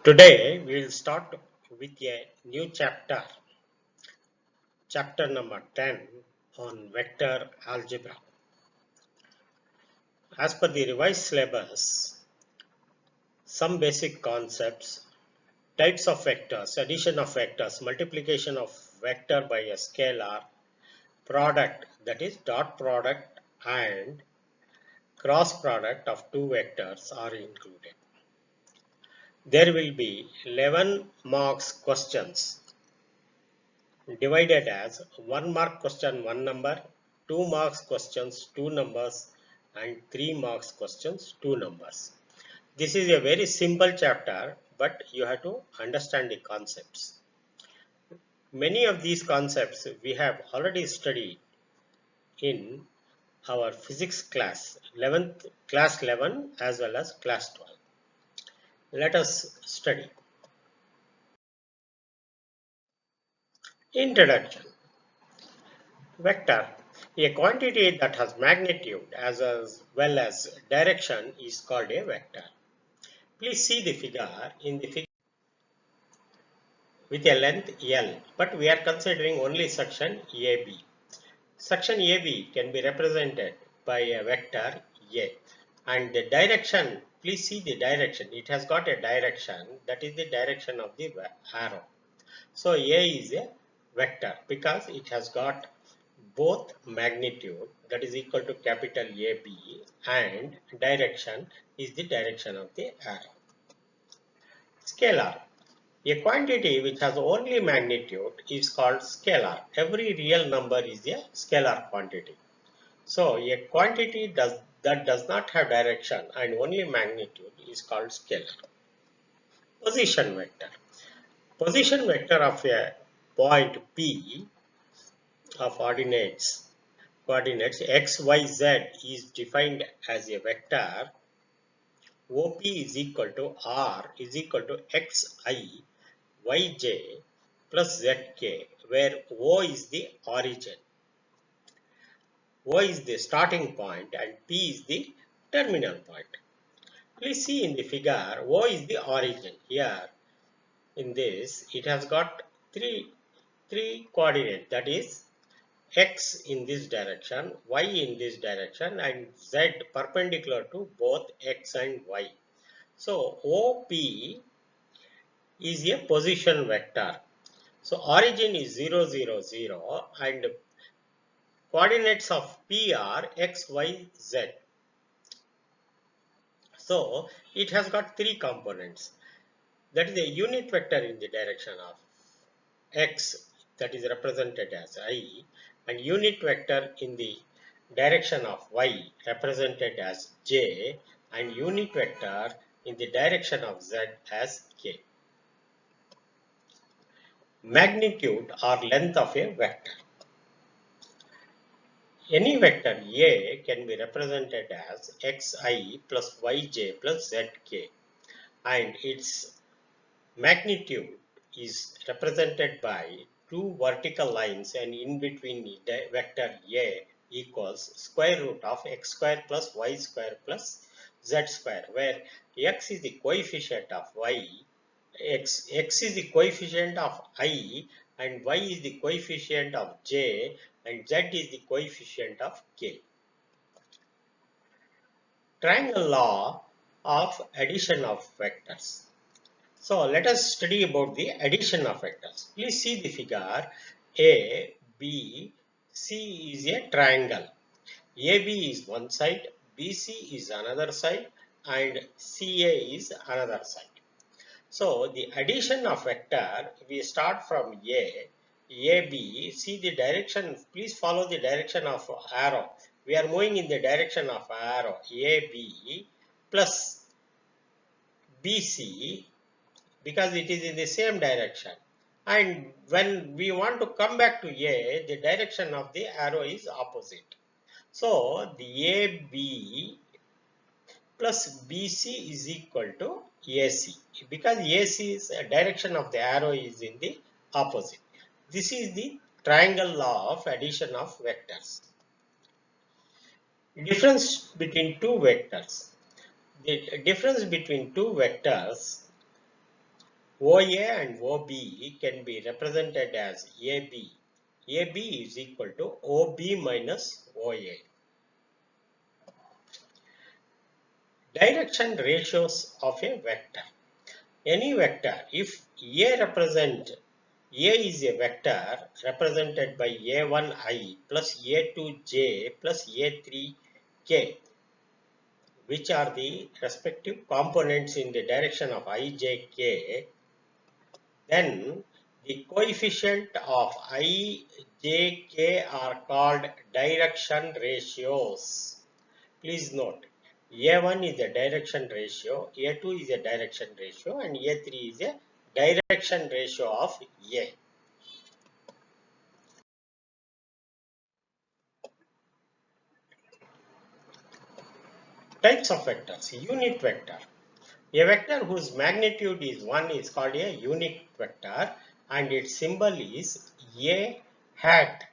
Today we will start with a new chapter number 10 on vector algebra. As per the revised syllabus, some basic concepts, types of vectors, addition of vectors, multiplication of vector by a scalar, product, that is dot product, and cross product of two vectors are included. There will be 11 marks questions divided as 1 mark question 1 number, 2 marks questions 2 numbers, and 3 marks questions 2 numbers. This is a very simple chapter, but you have to understand the concepts. Many of these concepts we have already studied in our physics class 11 as well as class 12. Let us study. Introduction. Vector. A quantity that has magnitude as well as direction is called a vector. Please see the figure in the figure with a length L, but we are considering only section AB. Section AB can be represented by a vector A, and the direction, please see the direction, it has got a direction, that is the direction of the arrow. So A is a vector because it has got both magnitude, that is equal to capital AB, and direction is the direction of the arrow. Scalar. A quantity which has only magnitude is called scalar. Every real number is a scalar quantity. So a quantity that does not have direction and only magnitude is called scalar. Position vector. Position vector of a point P of coordinates x, y, z is defined as a vector. OP is equal to R is equal to xi yj plus zk, where O is the origin, O is the starting point, and P is the terminal point. Please see in the figure, O is the origin. Here in this, it has got three coordinates, that is x in this direction, y in this direction, and z perpendicular to both x and y. So OP is a position vector. So origin is 0, 0, 0, and coordinates of P are x, y, z. So it has got three components. That is a unit vector in the direction of x, that is represented as I, and unit vector in the direction of y represented as j, and unit vector in the direction of z as k. Magnitude or length of a vector. Any vector A can be represented as xi plus yj plus zk, and its magnitude is represented by two vertical lines, and in between the vector A equals square root of x square plus y square plus z square, where x is the coefficient of y, x is the coefficient of I, and y is the coefficient of j, and z is the coefficient of k. Triangle law of addition of vectors. So let us study about the addition of vectors. Please see the figure. A, B, C is a triangle. AB is one side, BC is another side, and CA is another side. So the addition of vector, we start from A, AB, see the direction, please follow the direction of arrow. We are moving in the direction of arrow, AB plus BC, because it is in the same direction. And when we want to come back to A, the direction of the arrow is opposite. So the AB plus BC is equal to AC, because AC is direction of the arrow is in the opposite. This is the triangle law of addition of vectors. Difference between two vectors. The difference between two vectors OA and OB can be represented as AB. AB is equal to OB minus OA. Direction ratios of a vector. Any vector, if A is a vector represented by A1i plus A2j plus A3k, which are the respective components in the direction of ijk, then the coefficient of ijk are called direction ratios. Please note, A1 is a direction ratio, A2 is a direction ratio, and A3 is a direction ratio of A. Types of vectors. Unit vector. A vector whose magnitude is 1 is called a unit vector and its symbol is A hat.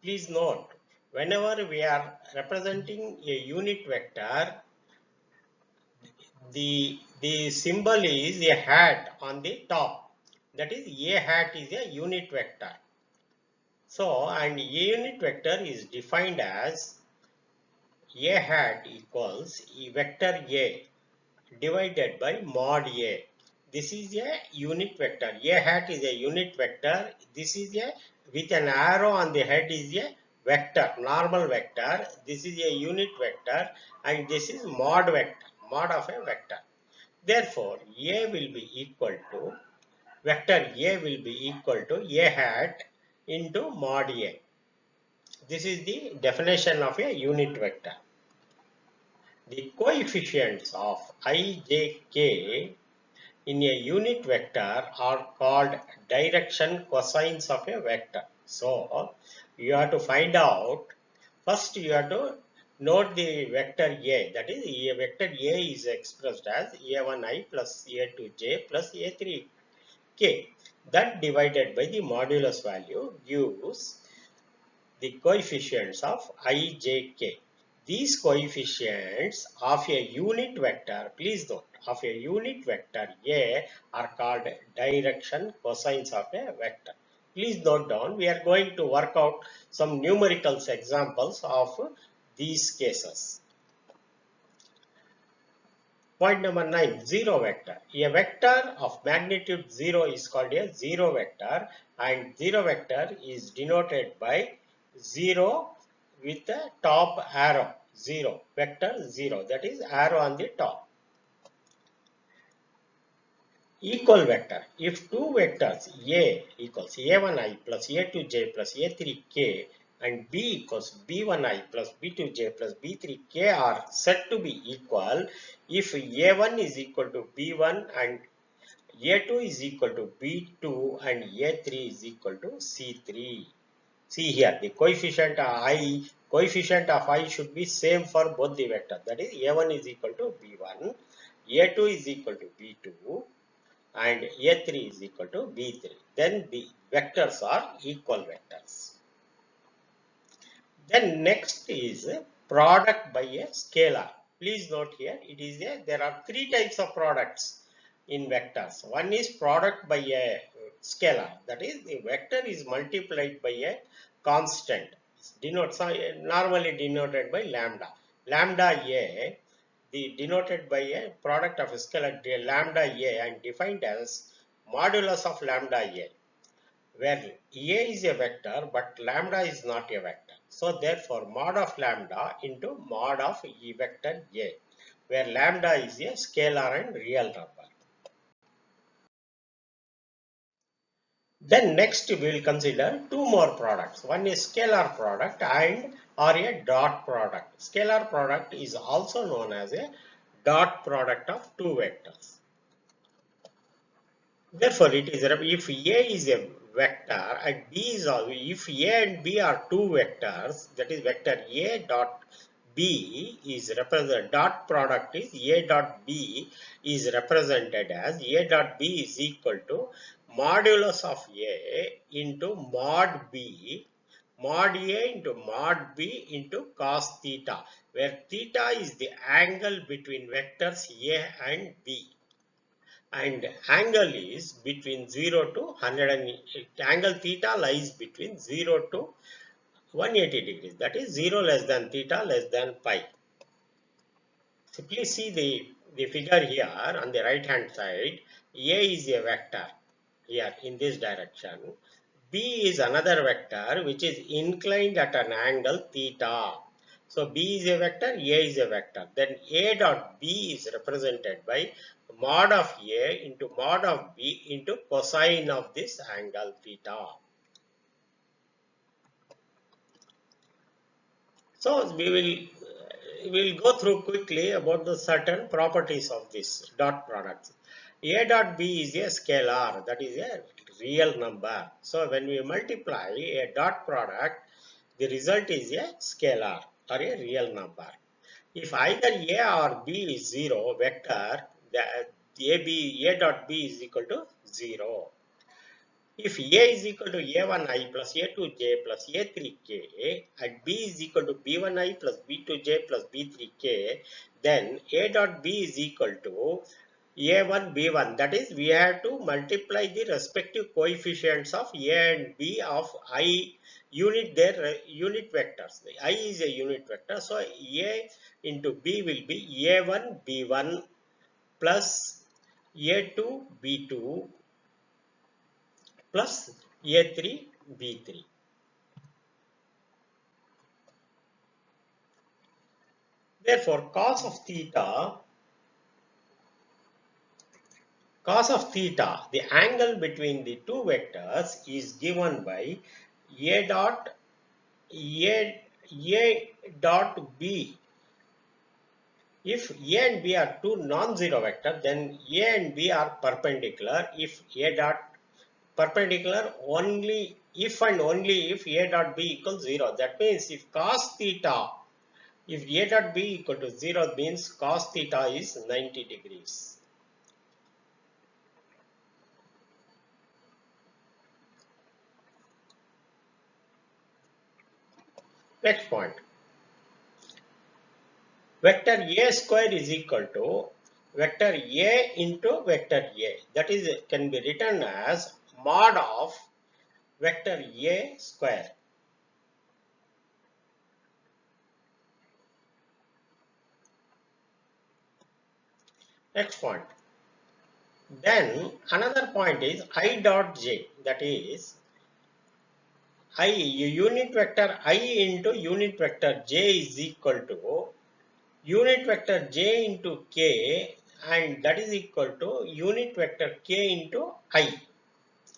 Please note, whenever we are representing a unit vector, the symbol is a hat on the top. That is, A hat is a unit vector. So, and a unit vector is defined as A hat equals vector A divided by mod A. This is a unit vector. A hat is a unit vector. This is a, with an arrow on the head, is a vector, normal vector. This is a unit vector and this is mod vector, mod of a vector. Therefore, A will be equal to, vector A will be equal to A hat into mod A. This is the definition of a unit vector. The coefficients of ijk in a unit vector are called direction cosines of a vector. So, you have to find out, first you have to note the vector A, that is a vector A is expressed as A1i plus A2j plus A3k. That divided by the modulus value gives the coefficients of ijk. These coefficients of a unit vector, please note, of a unit vector A are called direction cosines of a vector. Please note down, we are going to work out some numerical examples of these cases. Point number 9, zero vector. A vector of magnitude 0 is called a zero vector and zero vector is denoted by 0 with the top arrow, 0, vector 0, that is arrow on the top. Equal vector. If two vectors A equals A1i plus A2j plus A3k and B equals B1i plus B2j plus B3k are said to be equal if A1 is equal to B1 and A2 is equal to B2 and A3 is equal to C3. See here, the coefficient of I should be same for both the vectors. That is, A1 is equal to B1, A2 is equal to B2, and A3 is equal to B3. Then the vectors are equal vectors. Then next is product by a scalar. Please note here, there are three types of products in vectors. One is product by a scalar. That is, the vector is multiplied by a constant, normally denoted by lambda. Lambda A, denoted by a product of a scalar lambda A and defined as modulus of lambda A, where A is a vector but lambda is not a vector. So therefore mod of lambda into mod of E vector A, where lambda is a scalar and real number. Then next we will consider two more products. One is scalar product and or a dot product. Scalar product is also known as a dot product of two vectors. Therefore, it is if A is a vector and B is also, if A and B are two vectors, that is vector A dot B is represented, dot product is A dot B is represented as A dot B is equal to modulus of A into mod B, mod A into mod B into cos theta, where theta is the angle between vectors A and B. and angle is between 0 to 100 and angle theta lies between 0 to 180 degrees, that is 0 less than theta less than pi. Simply see the figure here on the right hand side. A is a vector here in this direction. B is another vector which is inclined at an angle theta. So B is a vector, A is a vector. Then A dot B is represented by mod of A into mod of B into cosine of this angle theta. So we will go through quickly about the certain properties of this dot product. A dot B is a scalar, that is a real number. So when we multiply a dot product, the result is a scalar or a real number. If either A or B is 0 vector, A dot B is equal to 0. If A is equal to A1i plus A2j plus A3k and B is equal to B1i plus B2j plus B3k, then A dot B is equal to A1 B1. That is, we have to multiply the respective coefficients of A and B of I unit unit vectors. I is a unit vector, so A into B will be A1 B1 plus A2 B2 plus A3 B3. Therefore, cos of theta, the angle between the two vectors is given by A dot A dot B. If A and B are two non-zero vectors, then A and B are perpendicular. If A dot perpendicular only if and only if A dot B equals 0. That means if cos theta, if A dot B equal to 0 means cos theta is 90 degrees. Next point. Vector A square is equal to vector A into vector A. That is, can be written as mod of vector A square. Next point. Then another point is I dot j. That is, unit vector I into unit vector j is equal to unit vector j into k, and that is equal to unit vector k into I,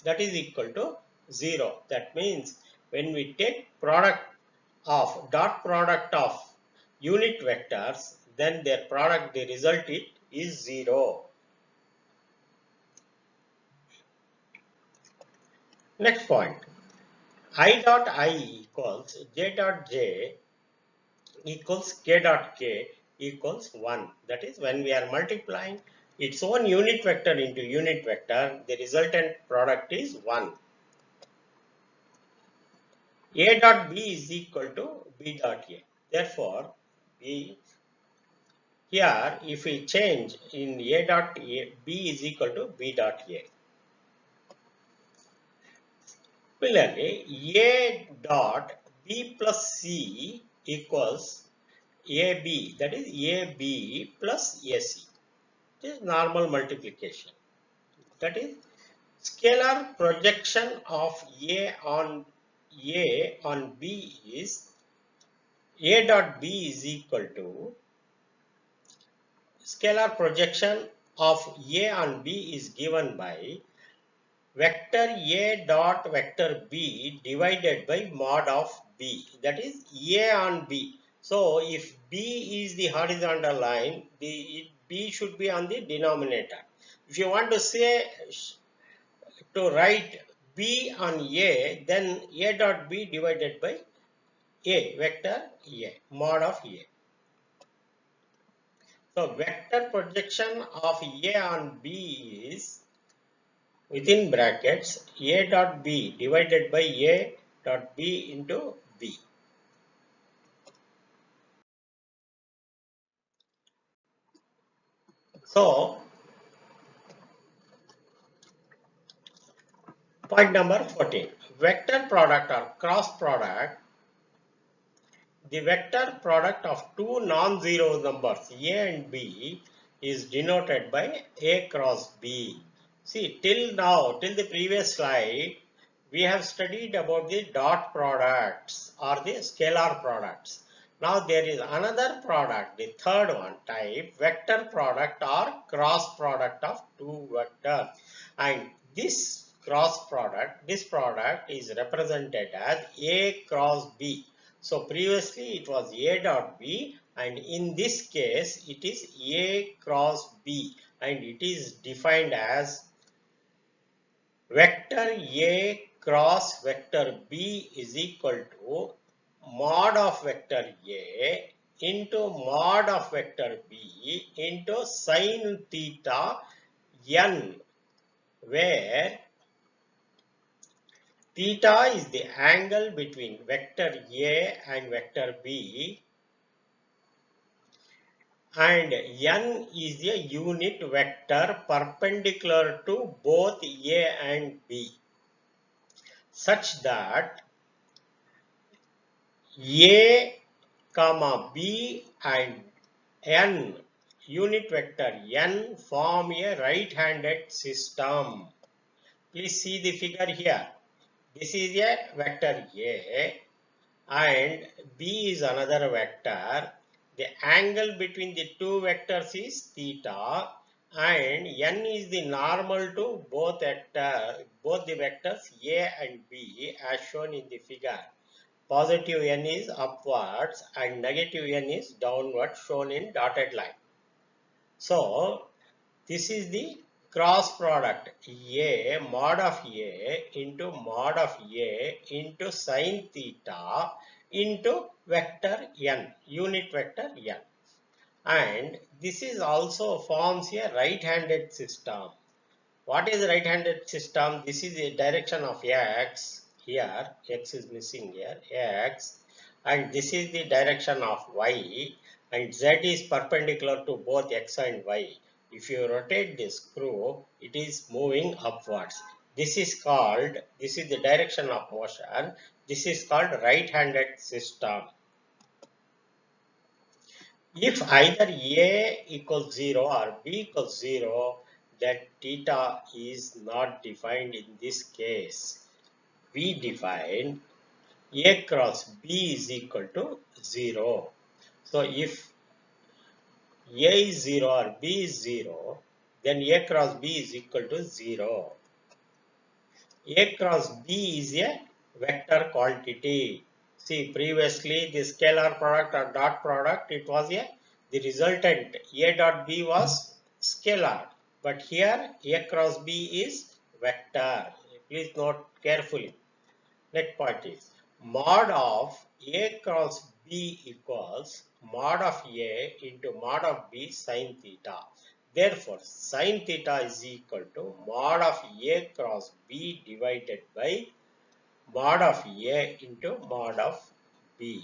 that is equal to 0. That means when we take dot product of unit vectors, then their product, the result is 0. Next point. I dot I equals j dot j equals k dot k equals 1. That is, when we are multiplying its own unit vector into unit vector, the resultant product is 1. A dot B is equal to B dot A. Therefore, here if we change in A dot A, B is equal to B dot A. Similarly, A dot B plus C equals AB, that is AB plus AC. This is normal multiplication. That is, scalar projection of A on B is A dot B is equal to scalar projection of A on B is given by vector A dot vector B divided by mod of B, that is A on B. So if B is the horizontal line, B should be on the denominator. If you want to write B on A, then A dot B divided by A, vector A, mod of A. So vector projection of A on B is within brackets A dot B divided by A dot B into B. So Point number 14. Vector product or cross product. The vector product of two non-zero numbers a and b is denoted by a cross b. See, till now, till the previous slide, we have studied about the dot products or the scalar products. Now there is another product, the third one type, vector product or cross product of two vectors. And this cross product, this product is represented as a cross b. So previously it was a dot b, and in this case it is a cross b, and it is defined as vector a cross vector b is equal to mod of vector a into mod of vector b into sine theta n, where theta is the angle between vector a and vector b, and n is a unit vector perpendicular to both a and b, such that a comma b and n, unit vector n, form a right-handed system. Please see the figure here. This is a vector a and b is another vector. The angle between the two vectors is theta, and n is the normal to both the vectors a and b as shown in the figure. Positive n is upwards and negative n is downwards, shown in dotted line. So this is the cross product a mod of a into mod of a into sine theta into vector n, unit vector n, and this is also forms a right-handed system. What is right-handed system? This is the direction of x. Here x is missing here, x, and this is the direction of y, and z is perpendicular to both x and y. If you rotate this screw, it is moving upwards. This is the direction of motion. This is called right-handed system. If either a equals 0 or b equals 0, then theta is not defined in this case. We define a cross b is equal to 0. So if a is 0 or b is 0, then a cross b is equal to 0. A cross b is a vector quantity. See, previously the scalar product or dot product, it was the resultant a dot b was scalar, but here a cross b is vector. Please note carefully. Next point is mod of a cross b equals mod of a into mod of b sine theta. Therefore, sine theta is equal to mod of a cross b divided by mod of a into mod of b.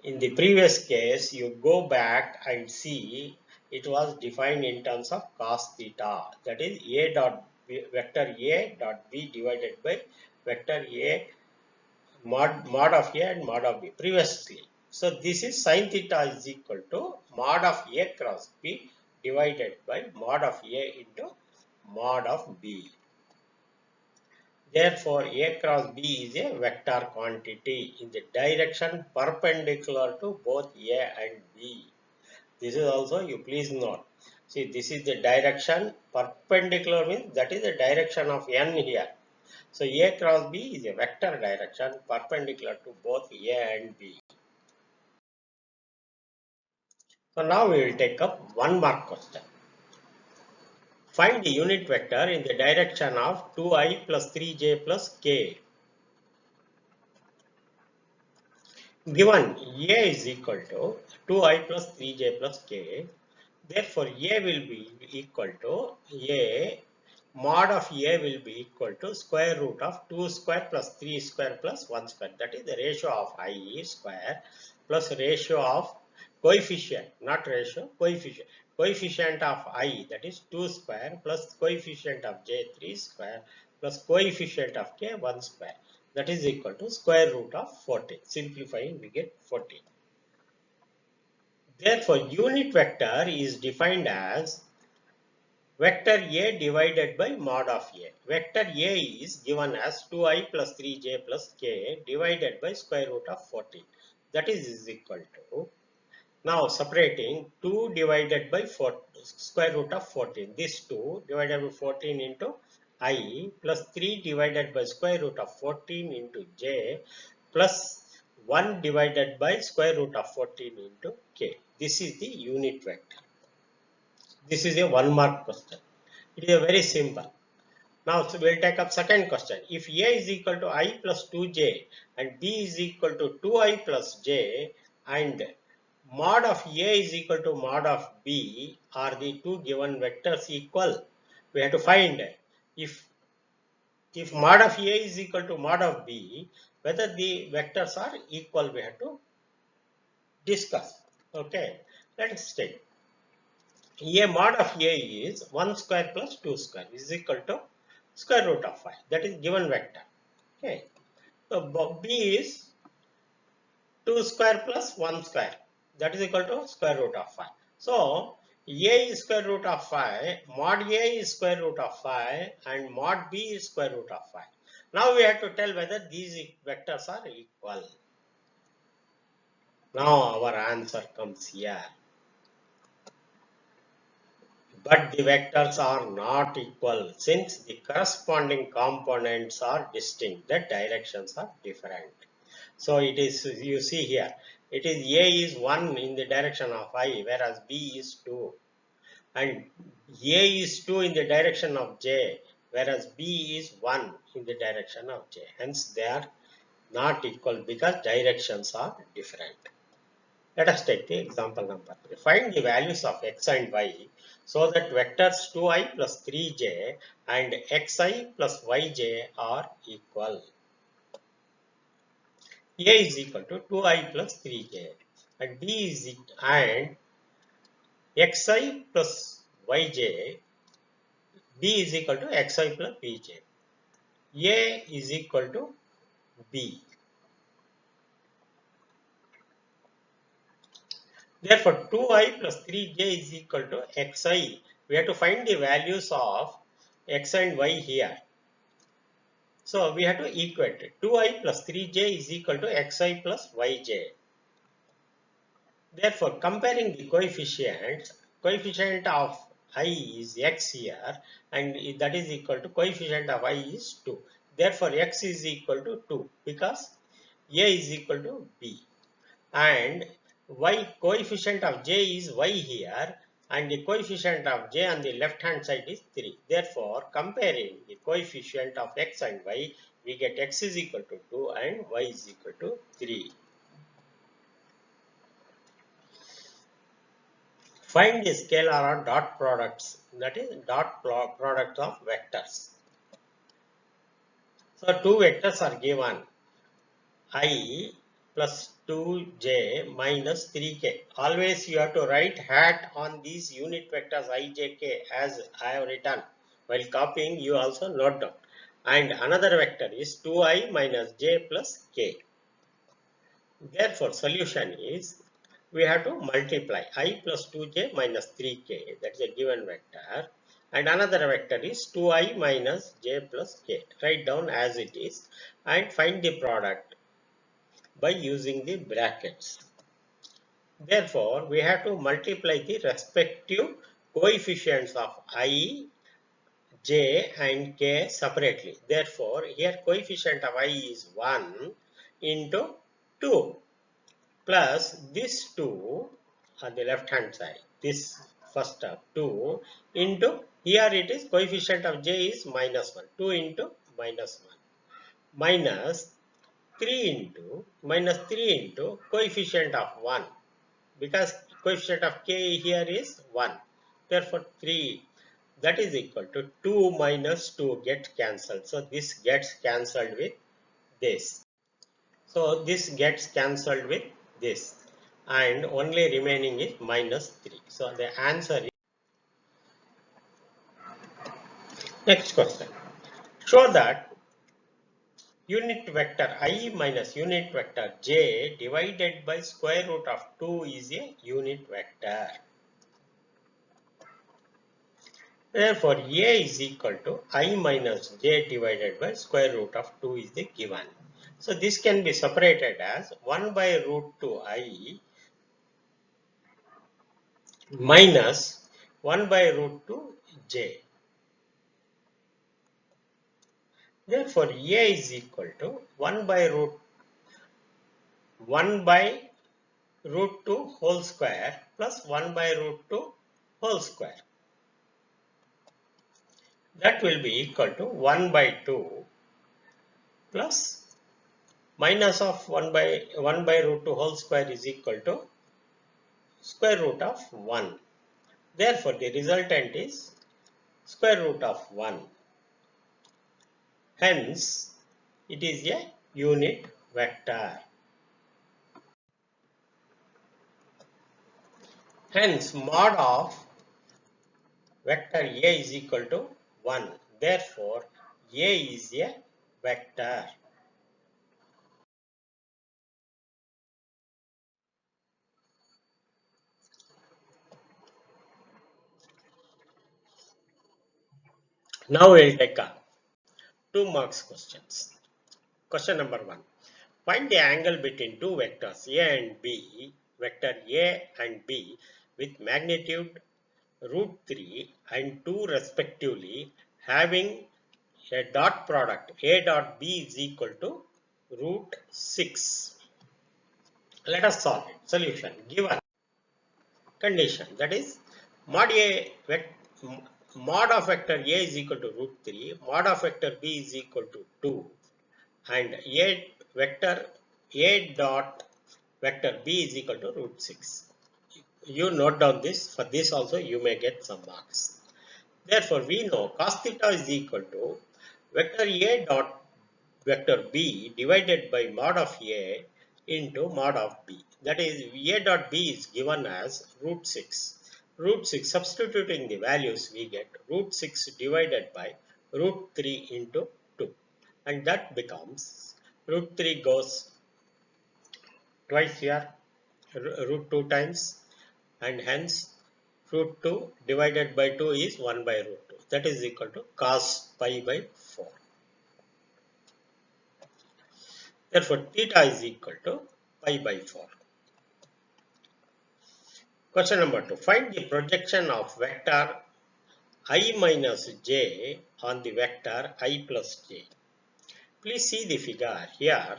In the previous case, you go back and see it was defined in terms of cos theta. That is a dot b, vector a dot b divided by vector a mod of a and mod of b previously. So this is sine theta is equal to mod of a cross b divided by mod of a into mod of b. Therefore, a cross b is a vector quantity in the direction perpendicular to both a and b. This is also, you please note. See, this is the direction perpendicular, means that is the direction of n here. So a cross b is a vector direction perpendicular to both a and b. So now we will take up one mark question. Find the unit vector in the direction of 2i plus 3j plus k. Given a is equal to 2i plus 3j plus k, therefore a will be equal to a mod of a will be equal to square root of 2 square plus 3 square plus 1 square. That is the ratio of I square plus ratio of coefficient, not ratio, coefficient. Coefficient of I, that is 2 square plus coefficient of j 3 square plus coefficient of k 1 square. That is equal to square root of 14. Simplifying, we get 14. Therefore, unit vector is defined as vector A divided by mod of A. Vector A is given as 2i plus 3j plus k divided by square root of 14. That is equal to, now separating 2 divided by 4, square root of 14. This 2 divided by 14 into I plus 3 divided by square root of 14 into j plus 1 divided by square root of 14 into k. This is the unit vector. This is a 1 mark question. It is a very simple. Now, so we'll take up second question. If A is equal to I plus 2j and B is equal to 2i plus j and mod of A is equal to mod of B, are the two given vectors equal? We have to find if mod of A is equal to mod of B, whether the vectors are equal, we have to discuss. Okay, let's take. A mod of A is 1 square plus 2 square is equal to square root of 5. That is given vector. Okay. So B is 2 square plus 1 square. That is equal to square root of 5. So A is square root of 5, mod A is square root of 5 and mod B is square root of 5. Now we have to tell whether these vectors are equal. Now our answer comes here. But the vectors are not equal since the corresponding components are distinct. The directions are different. So it is, you see here, it is A is 1 in the direction of I, whereas B is 2. And A is 2 in the direction of J, whereas B is 1 in the direction of J. Hence they are not equal because directions are different. Let us take the example number 3. Find the values of x and y so that vectors 2i plus 3j and xi plus yj are equal. A is equal to 2i plus 3j and B is and xi plus yj, B is equal to xi plus bj. A is equal to B. Therefore, 2i plus 3j is equal to xi. We have to find the values of x and y here. So, we have to equate it. 2i plus 3j is equal to xi plus yj. Therefore, comparing the coefficients, coefficient of I is x here and that is equal to coefficient of I is 2. Therefore, x is equal to 2 because A is equal to B. And y coefficient of j is y here and the coefficient of j on the left hand side is 3. Therefore, comparing the coefficient of x and y, we get x is equal to 2 and y is equal to 3. Find the scalar or dot products, that is dot product of vectors. So, two vectors are given, I plus 2j minus 3k. Always you have to write hat on these unit vectors ijk as I have written. While copying, you also note down. And another vector is 2i minus j plus k. Therefore, solution is we have to multiply I plus 2j minus 3k. That is a given vector. And another vector is 2i minus j plus k. Write down as it is and find the product by using the brackets. Therefore, we have to multiply the respective coefficients of I, j and k separately. Therefore, here coefficient of I is 1 into 2 plus this 2 on the left hand side. This first term 2 into, here it is coefficient of j is minus 1. 2 into minus 1 minus 3 into coefficient of 1 because coefficient of k here is 1. Therefore, 3 that is equal to 2 minus 2 gets cancelled. So, this gets cancelled with this. So, this gets cancelled with this and only remaining is minus 3. So, the answer is next question. Show that unit vector I minus unit vector j divided by square root of 2 is a unit vector. Therefore, A is equal to I minus j divided by square root of 2 is the given. So, this can be separated as 1 by root 2 I minus 1 by root 2 j. Therefore, A is equal to 1 by root 2 whole square plus 1 by root 2 whole square. That will be equal to 1 by 2 plus minus of 1 by root 2 whole square is equal to square root of 1. Therefore, the resultant is square root of 1. Hence, it is a unit vector. Hence, mod of vector A is equal to 1. Therefore, A is a vector. Now, we will take a 2 marks questions. Question number 1. Find the angle between two vectors A and B, vector A and B with magnitude root 3 and 2 respectively, having a dot product A dot B is equal to root 6. Let us solve it. Solution given condition, that is mod of vector A is equal to root 3, mod of vector B is equal to 2, and A vector A dot vector B is equal to root 6. You note down this. For this also you may get some marks. Therefore, we know cos theta is equal to vector A dot vector B divided by mod of A into mod of B. That is, A dot B is given as root 6. Root 6, substituting the values, we get root 6 divided by root 3 into 2. And that becomes root 3 goes twice here, root 2 times, and hence root 2 divided by 2 is 1 by root 2. That is equal to cos pi by 4. Therefore, theta is equal to pi by 4. Question number 2. Find the projection of vector I minus j on the vector I plus j. Please see the figure here.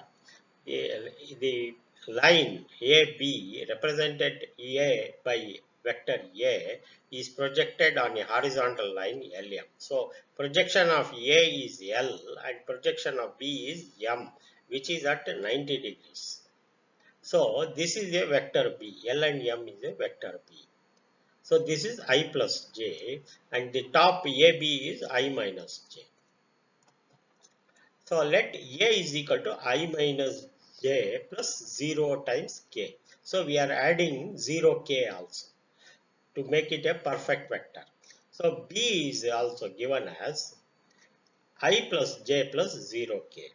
The line AB represented A by vector A is projected on a horizontal line LM. So, projection of A is L and projection of B is M, which is at 90 degrees. So, this is a vector B. L and M is a vector B. So, this is I plus j and the top AB is I minus j. So, let A is equal to I minus j plus 0 times k. So, we are adding 0k also to make it a perfect vector. So, B is also given as I plus j plus 0k.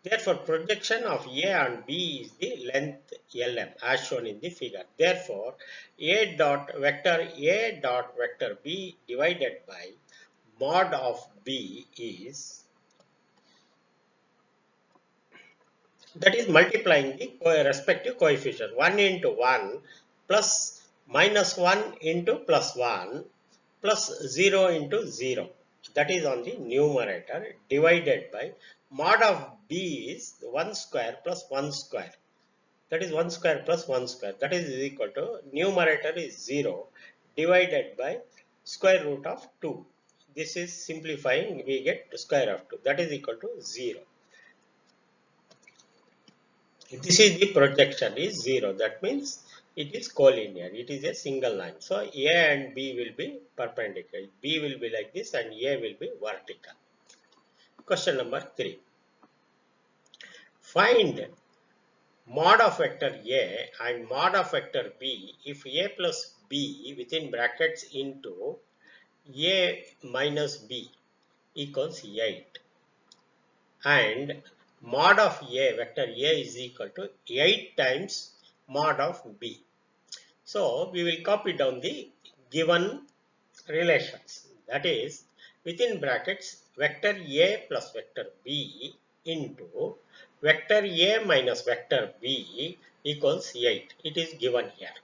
Therefore, projection of A and B is the length Lm as shown in the figure. Therefore, A dot vector B divided by mod of B is, that is multiplying the respective coefficient. 1 into 1 plus minus 1 into plus 1 plus 0 into 0. That is on the numerator divided by mod of B is 1 square plus 1 square. That is 1 square plus 1 square. That is equal to numerator is 0 divided by square root of 2. This is simplifying, we get square of 2. That is equal to 0. This is the projection is 0. That means it is collinear. It is a single line. So, A and B will be perpendicular. B will be like this and A will be vertical. Question number 3. Find mod of vector A and mod of vector B if A plus B within brackets into A minus B equals 8. And mod of A, vector A is equal to 8 times mod of B. So we will copy down the given relations. That is, within brackets, vector A plus vector B into vector A minus vector B equals 8. It is given here.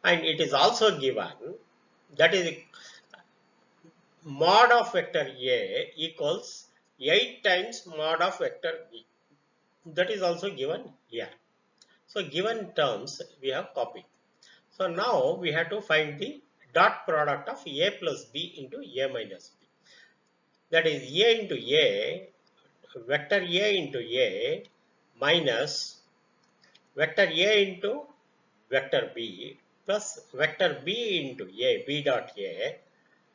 And it is also given, that is, mod of vector A equals 8 times mod of vector B. That is also given here. So given terms we have copied. So now we have to find the dot product of A plus B into A minus B. That is A into A, vector A into A minus vector A into vector B plus vector B into A, B dot A,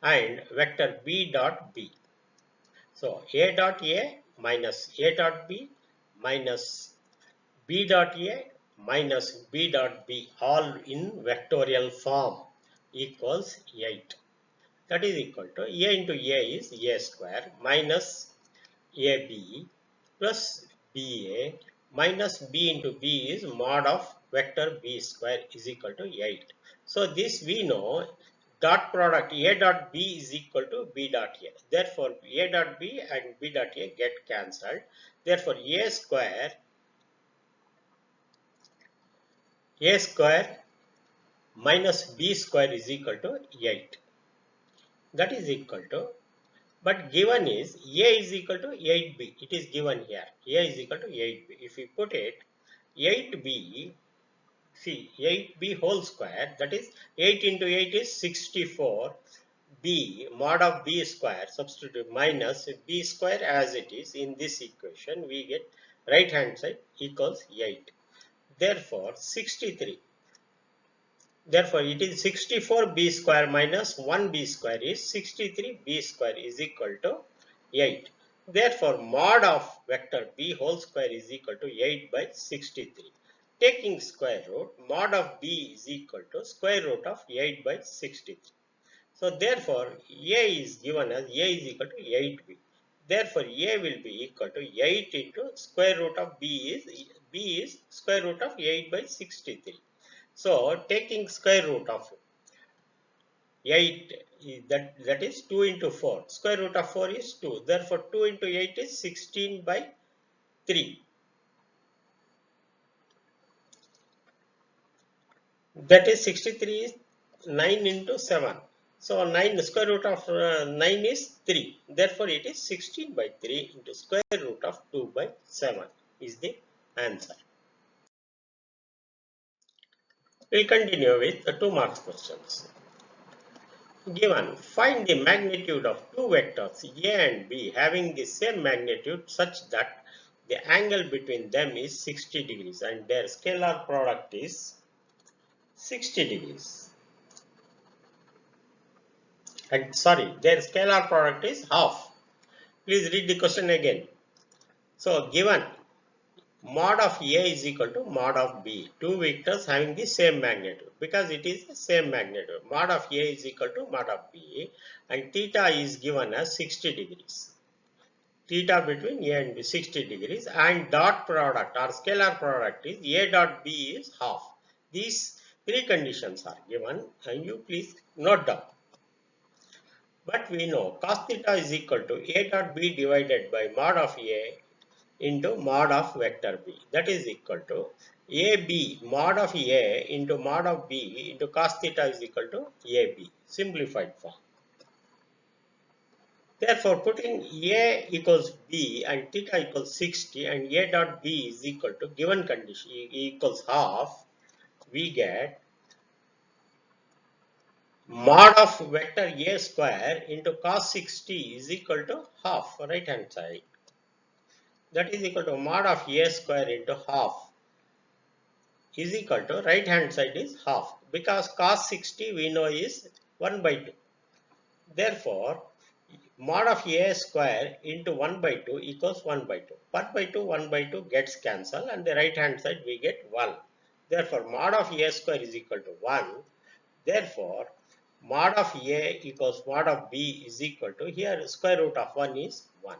and vector B dot B. So A dot A minus A dot B minus B dot A minus B dot B, all in vectorial form, equals 8. That is equal to A into A is A square minus AB plus BA minus B into B is mod of vector B square is equal to 8. So this we know, dot product A dot B is equal to B dot A. Therefore A dot B and B dot A get cancelled. Therefore A square minus B square is equal to 8. That is equal to, but given is A is equal to 8B. It is given here. A is equal to 8B. If we put it 8B, see 8B whole square, that is 8 into 8 is 64. B mod of B square, substitute minus B square as it is in this equation, we get right hand side equals 8. Therefore 63. Therefore, it is 64b square minus 1b square is 63b square is equal to 8. Therefore, mod of vector b whole square is equal to 8 by 63. Taking square root, mod of b is equal to square root of 8 by 63. So, therefore, a is given as a is equal to 8b. Therefore, a will be equal to 8 into square root of b is square root of 8 by 63. So, taking square root of 8, that is 2 into 4. Square root of 4 is 2. Therefore, 2 into 8 is 16 by 3. That is 63 is 9 into 7. So, 9 square root of 9 is 3. Therefore, it is 16 by 3 into square root of 2 by 7 is the answer. We will continue with the 2 marks questions. Given, find the magnitude of two vectors A and B having the same magnitude such that the angle between them is 60 degrees and their scalar product is 60 degrees. And their scalar product is half. Please read the question again. So, given mod of A is equal to mod of B. Two vectors having the same magnitude because it is the same magnitude. Mod of A is equal to mod of B and theta is given as 60 degrees. Theta between A and B 60 degrees and dot product or scalar product is A dot B is half. These three conditions are given and you please note down. But we know cos theta is equal to A dot B divided by mod of A into mod of vector B. That is equal to AB mod of A into mod of B into cos theta is equal to AB. Simplified form. Therefore, putting A equals B and theta equals 60 and A dot B is equal to given condition equals half, we get mod of vector A square into cos 60 is equal to half, right hand side. That is equal to mod of A square into half is equal to right hand side is half because cos 60 we know is 1 by 2. Therefore, mod of A square into 1 by 2 equals 1 by 2. 1 by 2 gets cancelled and the right hand side we get 1. Therefore, mod of A square is equal to 1. Therefore, mod of A equals mod of B is equal to, here square root of 1 is 1.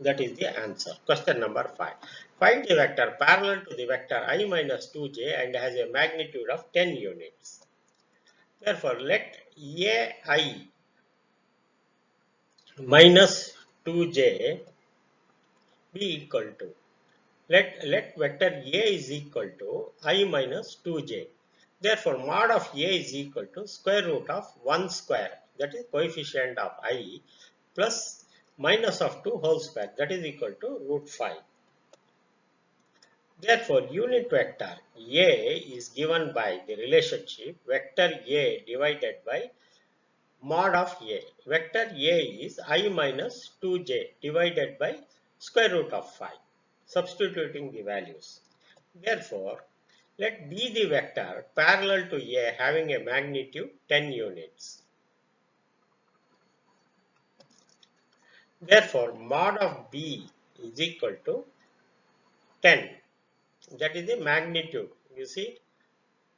That is the answer. Question number 5. Find the vector parallel to the vector I minus 2j and has a magnitude of 10 units. Therefore, let AI minus 2j be equal to, let vector A is equal to I minus 2j. Therefore, mod of A is equal to square root of 1 square, that is coefficient of I, plus minus of 2 whole square, that is equal to root 5. Therefore, unit vector A is given by the relationship vector A divided by mod of A. Vector A is I minus 2j divided by square root of 5, substituting the values. Therefore, let B the vector parallel to A having a magnitude 10 units. Therefore, mod of B is equal to 10. That is the magnitude. You see,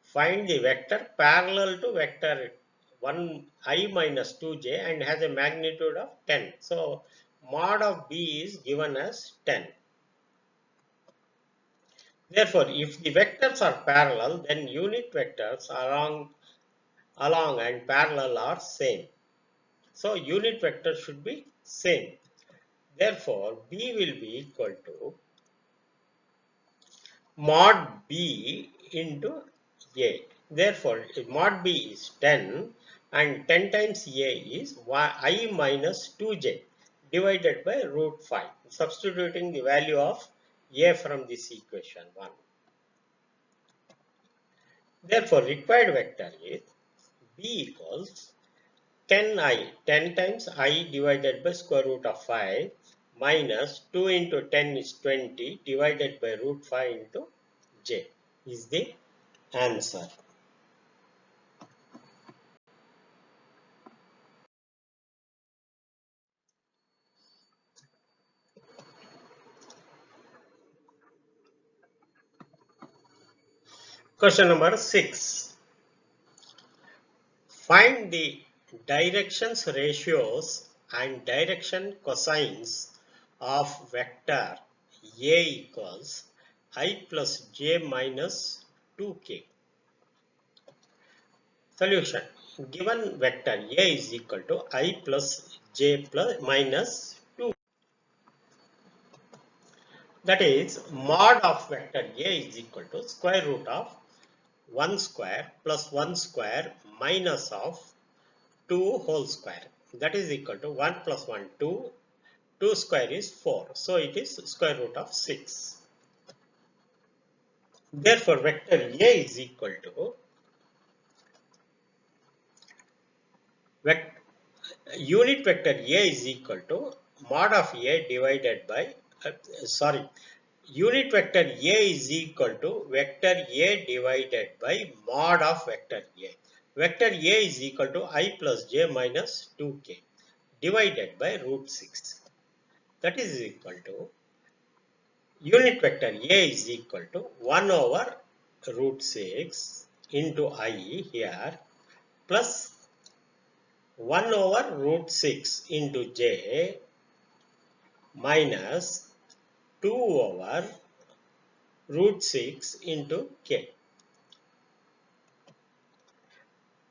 find the vector parallel to vector 1 I minus 2j and has a magnitude of 10. So, mod of B is given as 10. Therefore, if the vectors are parallel, then unit vectors along and parallel are same. So, unit vector should be same. Therefore, B will be equal to mod B into A. Therefore, mod B is 10 and 10 times A is I minus 2j divided by root 5, substituting the value of A from this equation 1. Therefore, required vector is B equals 10i, 10 times I divided by square root of 5 minus 2 into 10 is 20 divided by root 5 into j is the answer. Question number 6. Find the directions ratios and direction cosines of vector A equals I plus j minus 2k. Solution. Given vector A is equal to I plus j plus minus 2. That is, mod of vector A is equal to square root of 1 square plus 1 square minus of 2 whole square. That is equal to 1 plus 1, 2. 2 square is 4. So it is square root of 6. Therefore, vector A is equal to unit vector A is equal to mod of A divided by unit vector A is equal to vector A divided by mod of vector A. Vector A is equal to I plus j minus 2k divided by root 6. That is equal to unit vector A is equal to 1 over root 6 into I here plus 1 over root 6 into j minus 2 over root 6 into k.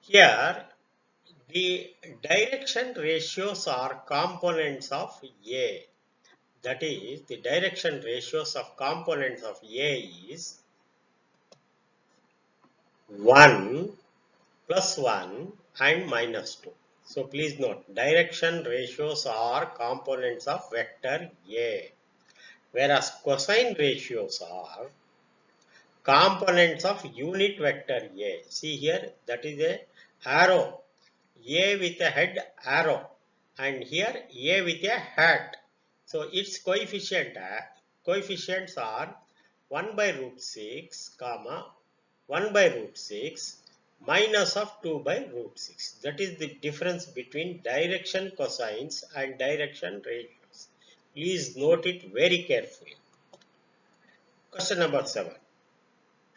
Here, the direction ratios are components of A. That is, the direction ratios of components of A is 1 plus 1 and minus 2. So, please note, direction ratios are components of vector A, whereas cosine ratios are components of unit vector A. See here, that is a arrow, A with a head arrow, and here A with a hat. So its coefficients are 1 by root 6, comma 1 by root 6 minus of 2 by root 6. That is the difference between direction cosines and direction ratios. Please note it very carefully. Question number 7.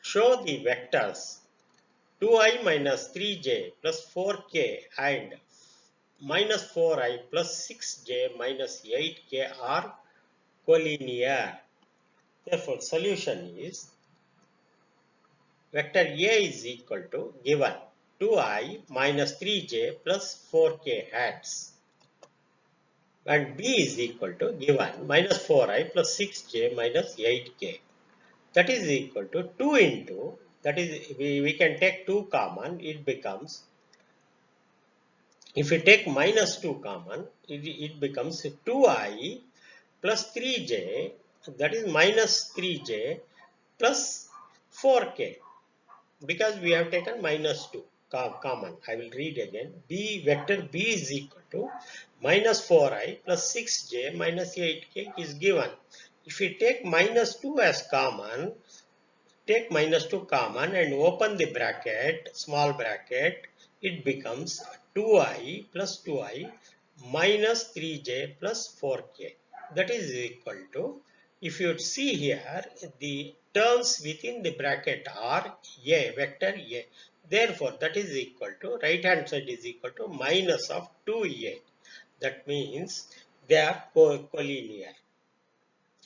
Show the vectors 2i minus 3j plus 4k and minus 4i plus 6j minus 8k are collinear. Therefore, solution is vector A is equal to given 2i minus 3j plus 4k hats, and B is equal to given minus 4i plus 6j minus 8k. That is equal to 2 into, that is we can take 2 common, it becomes, if we take minus 2 common, it becomes 2i plus 3j, that is minus 3j plus 4k, because we have taken minus 2 common. I will read again. B vector B is equal to minus 4i plus 6j minus 8k is given. If we take minus 2 as common, take minus 2 common and open the bracket, small bracket, it becomes 2i plus 2i minus 3j plus 4k. That is equal to, if you see here, the terms within the bracket are a, vector a. Therefore, that is equal to, right hand side is equal to minus of 2a. That means they are collinear.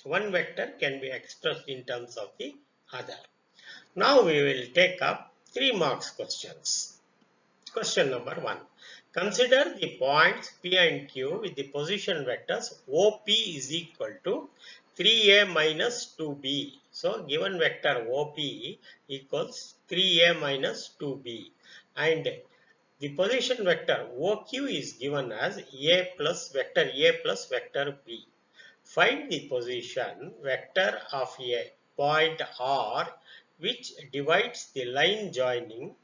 One vector can be expressed in terms of the other. Now we will take up 3 marks questions. Question number 1. Consider the points P and Q with the position vectors OP is equal to 3a minus 2b. So, given vector OP equals 3a minus 2b, and the position vector OQ is given as a plus vector b. Find the position vector of a point R which divides the line joining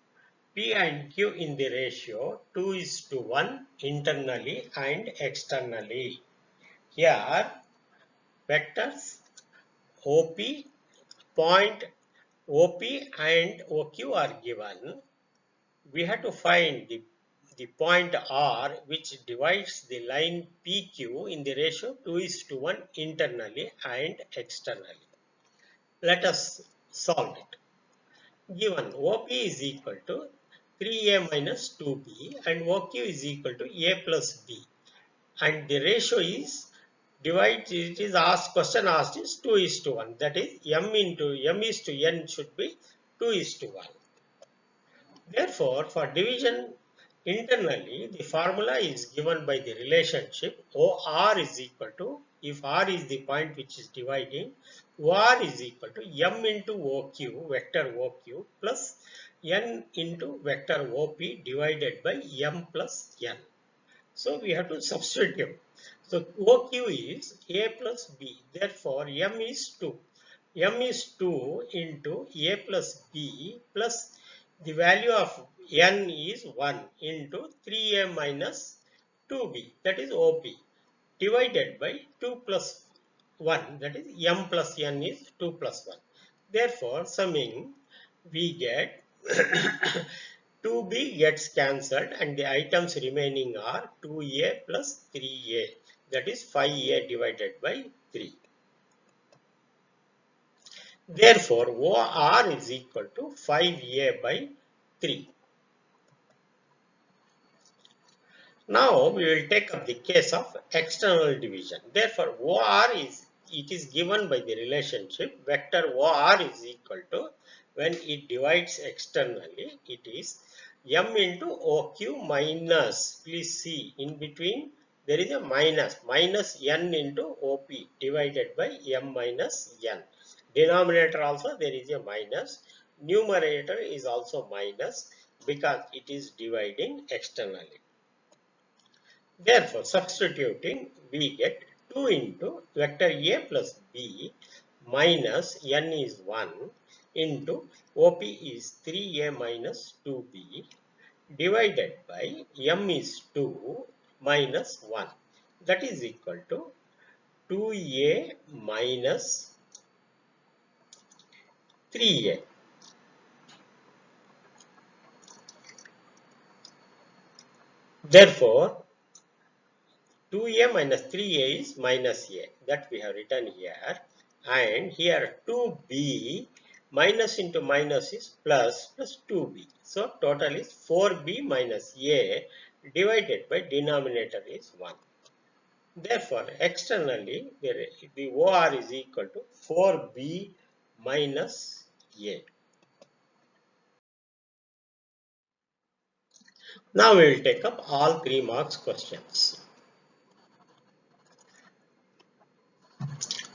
P and Q in the ratio 2:1 internally and externally. Here, vectors OP, point OP and OQ are given. We have to find the point R which divides the line PQ in the ratio 2:1 internally and externally. Let us solve it. Given OP is equal to 3a minus 2b and OQ is equal to a plus b, and the ratio is it is asked, question asked is 2:1, that is m is to n should be 2:1. Therefore, for division internally, the formula is given by the relationship OR is equal to, if R is the point which is dividing, OR is equal to M into OQ, vector OQ, plus N into vector OP divided by M plus N. So we have to substitute. So OQ is A plus B. Therefore, M is 2. M is 2 into A plus B plus the value of N is 1 into 3A minus 2B, that is OP, divided by 2 plus 1, that is M plus N is 2 plus 1. Therefore, summing, we get 2b gets cancelled and the items remaining are 2a plus 3a, that is 5a divided by 3. Therefore, OR is equal to 5a by 3. Now we will take up the case of external division. Therefore, OR is, it is given by the relationship vector OR is equal to, when it divides externally, it is M into OQ minus, please see in between there is a minus N into OP divided by M minus N. Denominator also there is a minus, numerator is also minus because it is dividing externally. Therefore, substituting, we get 2 into vector A plus B minus N is 1 into OP is 3A minus 2B divided by M is 2 minus 1. That is equal to 2A minus 3A. Therefore, 2a minus 3a is minus a, that we have written here, and here 2b minus into minus is plus plus 2b. So total is 4b minus a divided by denominator is 1. Therefore, externally the OR is equal to 4b minus a. Now we will take up all 3 marks questions.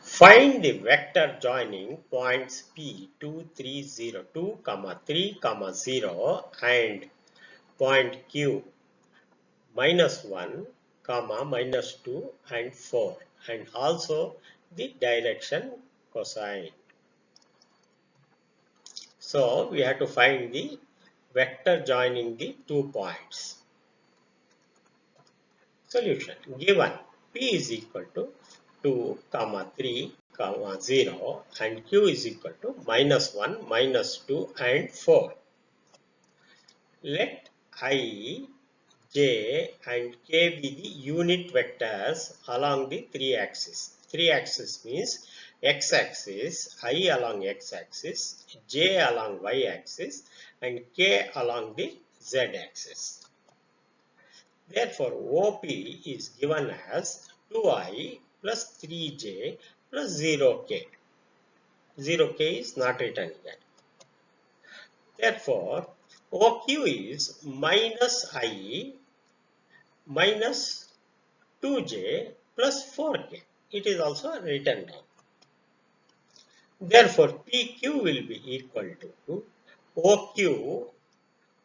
Find the vector joining points P 2, 3, 0, 2, 3, 0 and point Q minus 1, minus 2 and 4, and also the direction cosine. So we have to find the vector joining the 2 points. Solution given P is equal to 2, 3, 0 and Q is equal to minus 1, minus 2 and 4. Let I, J and K be the unit vectors along the 3 axes. 3 axes means x-axis, I along x-axis, J along y-axis and K along the z-axis. Therefore, OP is given as 2I plus 3J plus 0K. 0K is not written yet. Therefore, OQ is minus I minus 2J plus 4K. It is also written down. Therefore, PQ will be equal to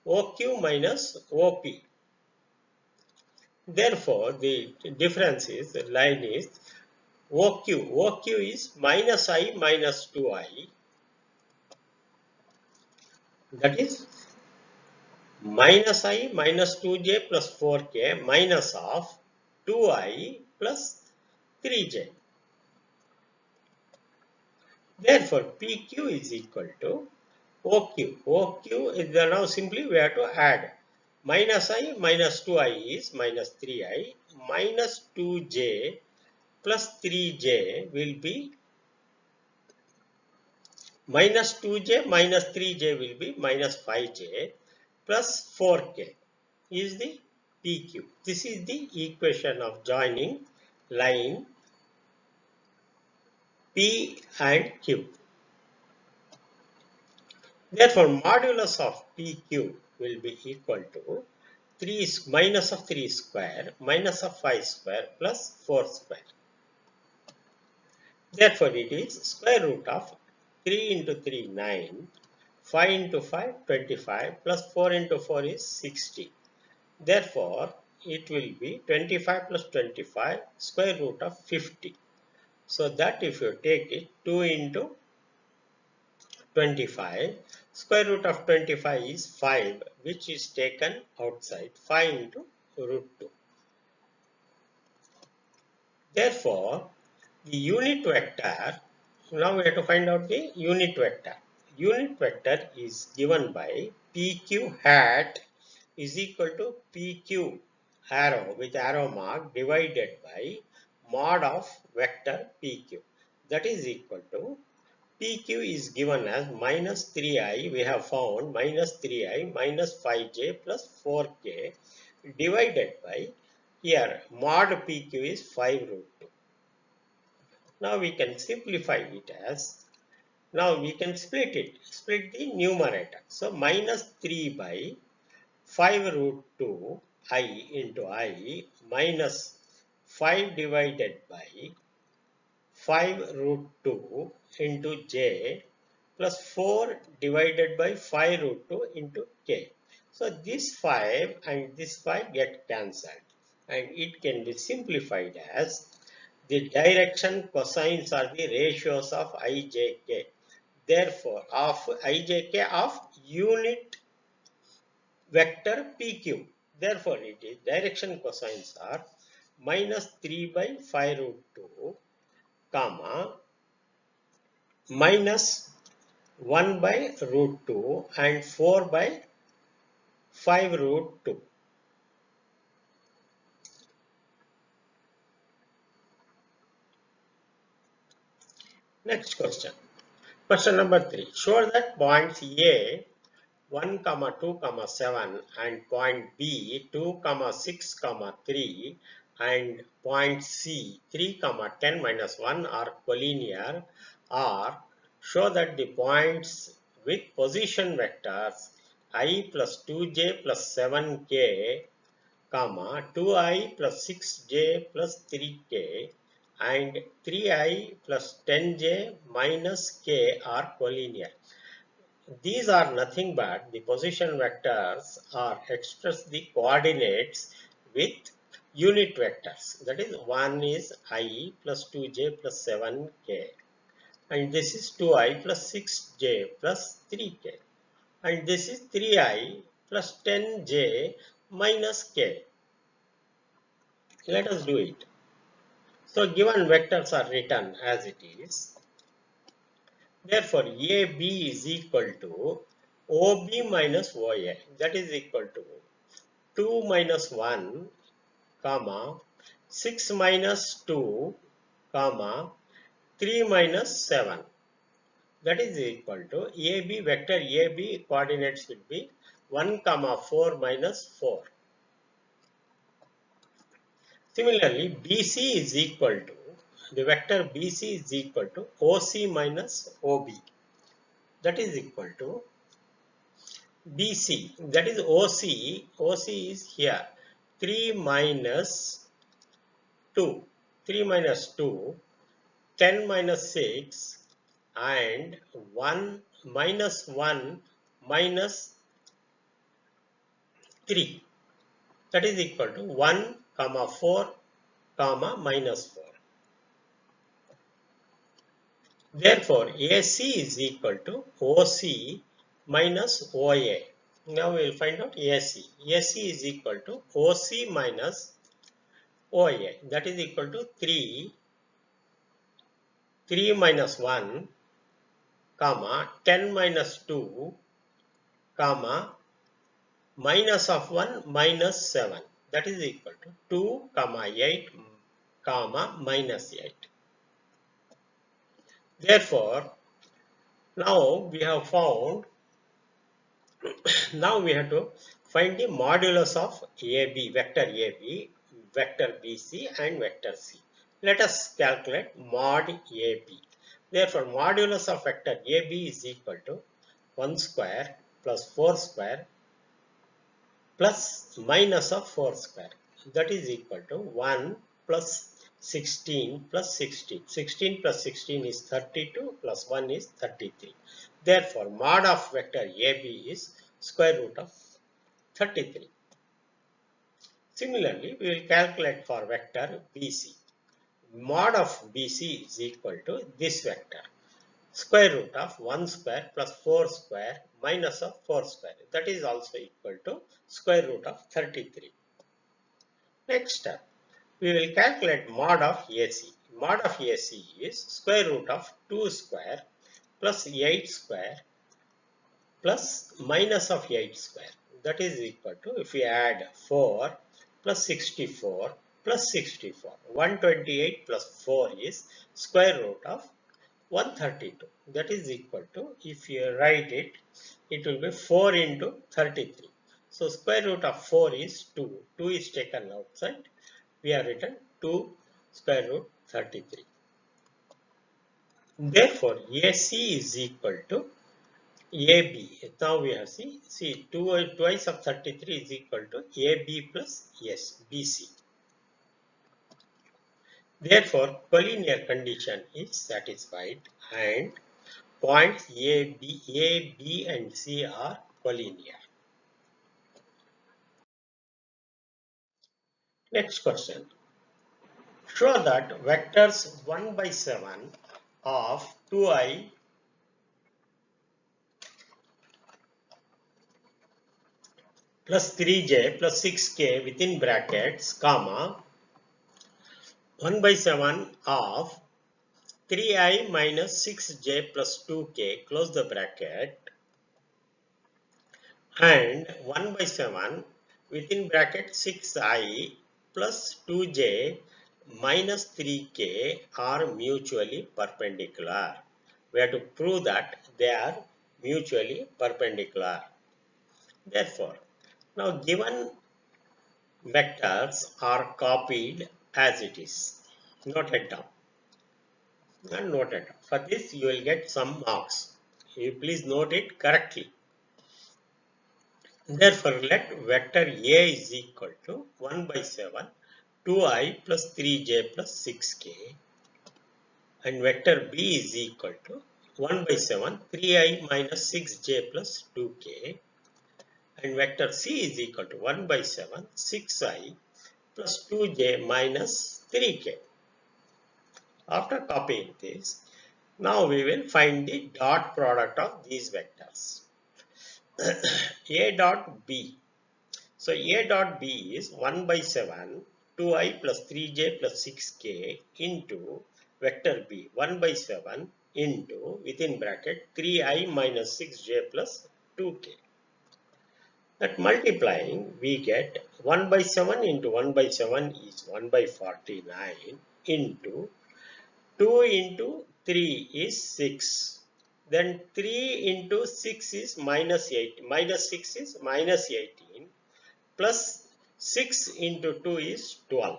OQ minus OP. Therefore, the difference is, the line is OQ is minus I minus 2I. That is minus I minus 2J plus 4K minus of 2I plus 3J. Therefore, PQ is equal to OQ. OQ is now simply we have to add. Minus I minus 2I is minus 3I minus 2J plus 3J will be minus 2J minus 3J will be minus 5J plus 4K is the PQ. This is the equation of joining line P and Q. Therefore, modulus of PQ will be equal to 3 minus of 3 square minus of 5 square plus 4 square. Therefore, it is square root of 3 into 3 9, 5 into 5 25 plus 4 into 4 is 60. Therefore, it will be 25 plus 25 square root of 50. So that if you take it 2 into 25, square root of 25 is 5, which is taken outside, 5 into root 2. Therefore, the unit vector, now we have to find out the unit vector. Unit vector is given by PQ hat is equal to PQ arrow with arrow mark divided by mod of vector PQ. That is equal to PQ is given as minus 3I, we have found minus 3I minus 5J plus 4K divided by, here mod PQ is 5 root 2. Now we can simplify it as, now we can split the numerator. So minus 3 by 5 root 2 I into I minus 5 divided by 5 root 2 into J plus 4 divided by 5 root 2 into K. So this 5 and this 5 get cancelled and it can be simplified as the direction cosines are the ratios of IJK. Therefore, of IJK of unit vector PQ. Therefore, it is direction cosines are minus 3 by 5 root 2, comma, minus 1 by root 2 and 4 by 5 root 2. Next question. Question number 3. Show that points A 1, 2, 7 and point B 2, 6, 3 and point C 3, 10 minus 1 are collinear, or show that the points with position vectors I plus 2j plus 7k, 2i plus 6j plus 3k and 3i plus 10j minus k are collinear. These are nothing but the position vectors or express the coordinates with unit vectors. That is, one is I plus 2j plus 7k, and this is 2i plus 6j plus 3k, and this is 3i plus 10j minus k. Let us do it. So given vectors are written as it is. Therefore, AB is equal to OB minus OA. That is equal to 2 minus 1, comma, 6 minus 2, comma, 3 minus 7. That is equal to AB, vector AB coordinates will be 1, 4 minus 4. Similarly, BC is equal to, the vector BC is equal to OC minus OB. That is equal to BC, that is OC, OC is here 3 minus 2, 3 minus 2, 10 minus 6 and 1 minus 1 minus 3, that is equal to 1, 4, minus 4. Therefore, AC is equal to OC minus OA. Now we will find out AC. AC is equal to OC minus OA. That is equal to 3, 3 minus 1, 10 minus 2, minus of 1 minus 7. That is equal to 2, 8, minus 8. Therefore, now we have found, now we have to find the modulus of AB, vector AB, vector BC and vector C. Let us calculate mod AB. Therefore, modulus of vector AB is equal to 1 square plus 4 square plus minus of 4 square. That is equal to 1 plus 16 plus 16. 16 plus 16 is 32 plus 1 is 33. Therefore, mod of vector AB is square root of 33. Similarly, we will calculate for vector BC. Mod of BC is equal to this vector, square root of 1 square plus 4 square minus of 4 square. That is also equal to square root of 33. Next step, we will calculate mod of AC. Mod of AC is square root of 2 square plus 8 square plus minus of 8 square. That is equal to, if we add 4 plus 64 plus 64. 128 plus 4 is square root of 132. That is equal to, if you write it, it will be 4 into 33. So square root of 4 is 2. 2 is taken outside. We have written 2 square root 33. Therefore, AC is equal to AB. Now we have see 2 twice of 33 is equal to AB plus BC. Therefore, collinear condition is satisfied and points A, B and C are collinear. Next question. Show that vectors 1 by 7 of 2i plus 3j plus 6k within brackets, 1 by 7 of 3i minus 6j plus 2k, close the bracket, and 1 by 7 within bracket 6i plus 2j minus 3k are mutually perpendicular. We have to prove that they are mutually perpendicular. Therefore, now given vectors are copied as it is. Note it down and note it down. For this, you will get some marks. You please note it correctly. Therefore, let vector A is equal to 1 by 7, 2i plus 3j plus 6k, and vector B is equal to 1 by 7, 3i minus 6j plus 2k, and vector C is equal to 1 by 7, 6i plus 2j minus 3k. After copying this, now we will find the dot product of these vectors. A dot B. So A dot B is 1 by 7, 2i plus 3j plus 6k into vector B, 1 by 7 into within bracket 3i minus 6j plus 2k. That multiplying, we get 1 by 7 into 1 by 7 is 1 by 49 into 2 into 3 is 6. Then 3 into 6 is minus 8. Minus 6 is minus 18. Plus 6 into 2 is 12.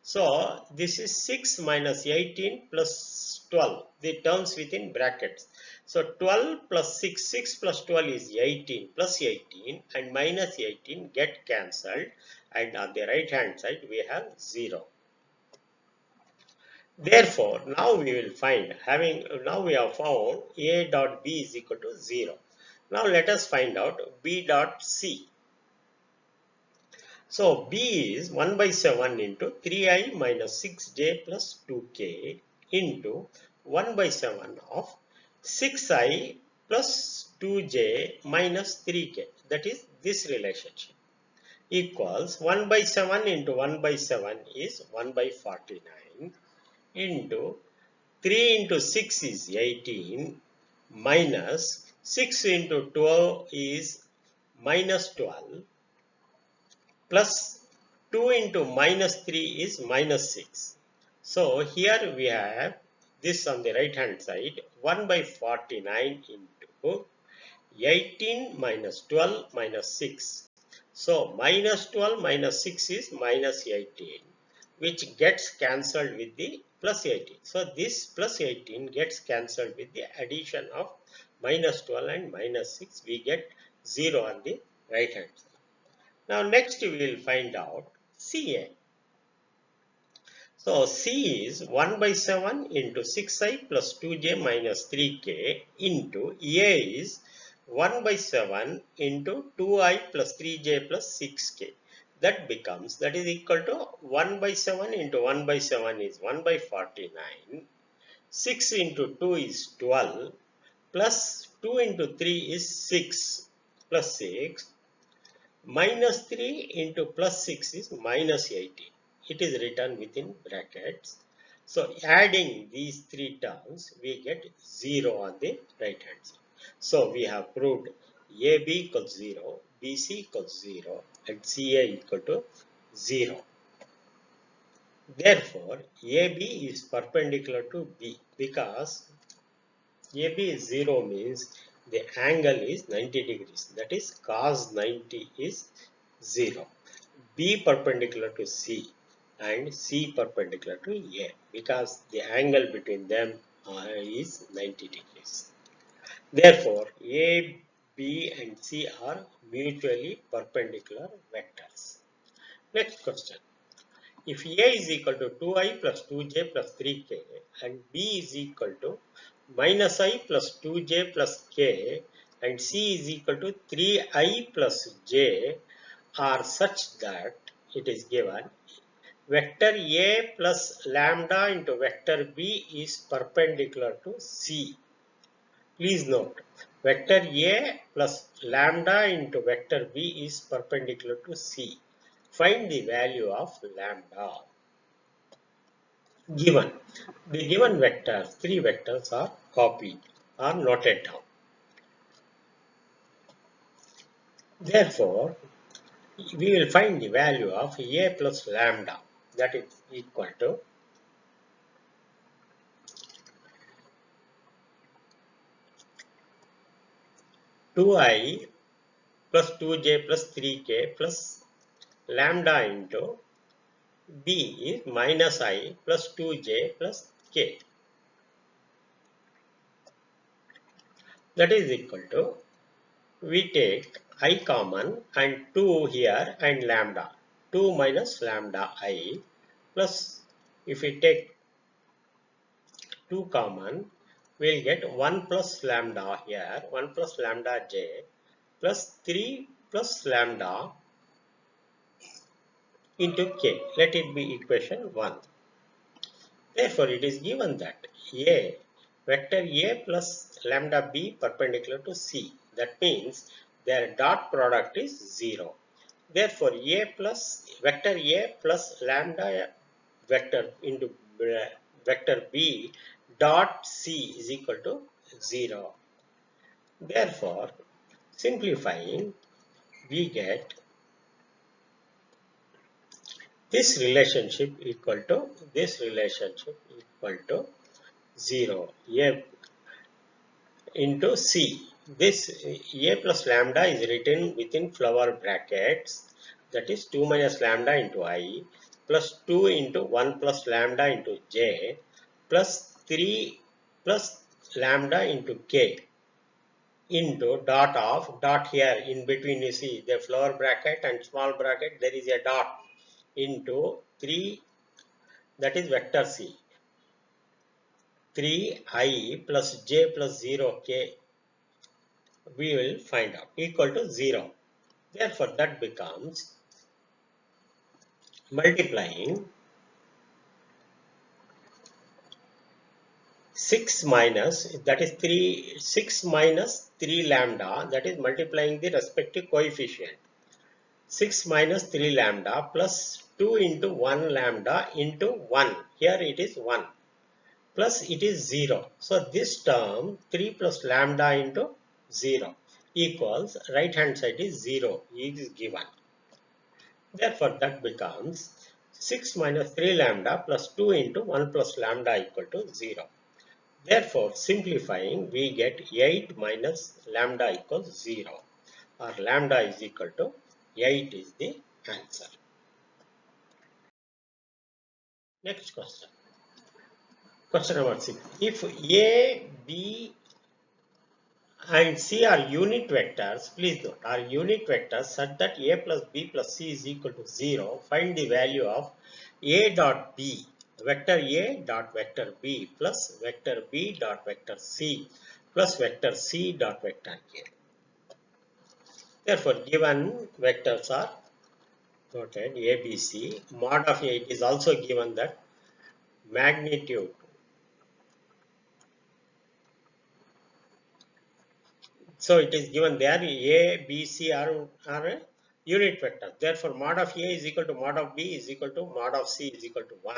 So this is 6 minus 18 plus 12. The terms within brackets. So 12 plus 6, 6 plus 12 is 18 plus 18 and minus 18 get cancelled, and on the right hand side we have 0. Therefore, now we will find, now we have found A dot B is equal to 0. Now let us find out B dot C. So B is 1 by 7 into 3i minus 6j plus 2k into 1 by 7 of 6i plus 2j minus 3k. That is this relationship equals 1 by 7 into 1 by 7 is 1 by 49 into 3 into 6 is 18 minus 6 into 12 is minus 12 plus 2 into minus 3 is minus 6. So here we have this on the right hand side, 1 by 49 into 18 minus 12 minus 6. So minus 12 minus 6 is minus 18, which gets cancelled with the plus 18. So this plus 18 gets cancelled with the addition of minus 12 and minus 6. We get 0 on the right hand side. Now next we will find out CA. So C is 1 by 7 into 6i plus 2j minus 3k into A is 1 by 7 into 2i plus 3j plus 6k. That becomes, that is equal to 1 by 7 into 1 by 7 is 1 by 49. 6 into 2 is 12 plus 2 into 3 is 6 plus 6. Minus 3 into plus 6 is minus 18. It is written within brackets. So adding these three terms, we get 0 on the right hand side. So we have proved AB equals 0, BC equals 0 and CA equal to 0. Therefore, AB is perpendicular to B because AB is 0 means the angle is 90 degrees. That is cos 90 is 0. B perpendicular to C and C perpendicular to A because the angle between them is 90 degrees. Therefore, A, B and C are mutually perpendicular vectors. Next question. If A is equal to 2i plus 2j plus 3k and B is equal to minus I plus 2j plus k and C is equal to 3i plus j are such that it is given vector A plus lambda into vector B is perpendicular to C. Please note, vector A plus lambda into vector B is perpendicular to C. Find the value of lambda. Given. The given vectors, three vectors are copied or noted down. Therefore, we will find the value of A plus lambda, that is equal to 2i plus 2j plus 3k plus lambda into b is minus I plus 2j plus k. That is equal to, we take I common and 2 here and lambda. 2 minus lambda I plus, if we take 2 common, we'll get 1 plus lambda here, 1 plus lambda j plus 3 plus lambda into k. Let it be equation 1. Therefore, it is given that A, vector A plus lambda B perpendicular to C. That means their dot product is 0. Therefore, vector A plus lambda vector into vector B dot C is equal to 0. Therefore, simplifying, we get this relationship equal to 0. A into C. This A plus lambda is written within flower brackets, that is 2 minus lambda into I plus 2 into 1 plus lambda into J plus 3 plus lambda into K into dot here in between. You see the flower bracket and small bracket, there is a dot into 3, that is vector C, 3i plus j plus 0k we will find out equal to 0. Therefore, that becomes multiplying 6 minus, that is 6 minus 3 lambda, that is multiplying the respective coefficient. 6 minus 3 lambda plus 2 into 1 lambda into 1. Here it is 1 plus it is 0. So, this term 3 plus lambda into 0 equals, right hand side is 0 is given. Therefore, that becomes 6 minus 3 lambda plus 2 into 1 plus lambda equal to 0. Therefore, simplifying, we get 8 minus lambda equals 0, or lambda is equal to 8 is the answer. Next question. Question number 6. If A, B and C are unit vectors, please note, are unit vectors such that A plus B plus C is equal to 0, find the value of A dot B, vector A dot vector B plus vector B dot vector C plus vector C dot vector A. Therefore, given vectors are noted A, B, C, mod of A, it is also given that magnitude. So it is given there A, B, C are a unit vector. Therefore, mod of A is equal to mod of B is equal to mod of C is equal to 1.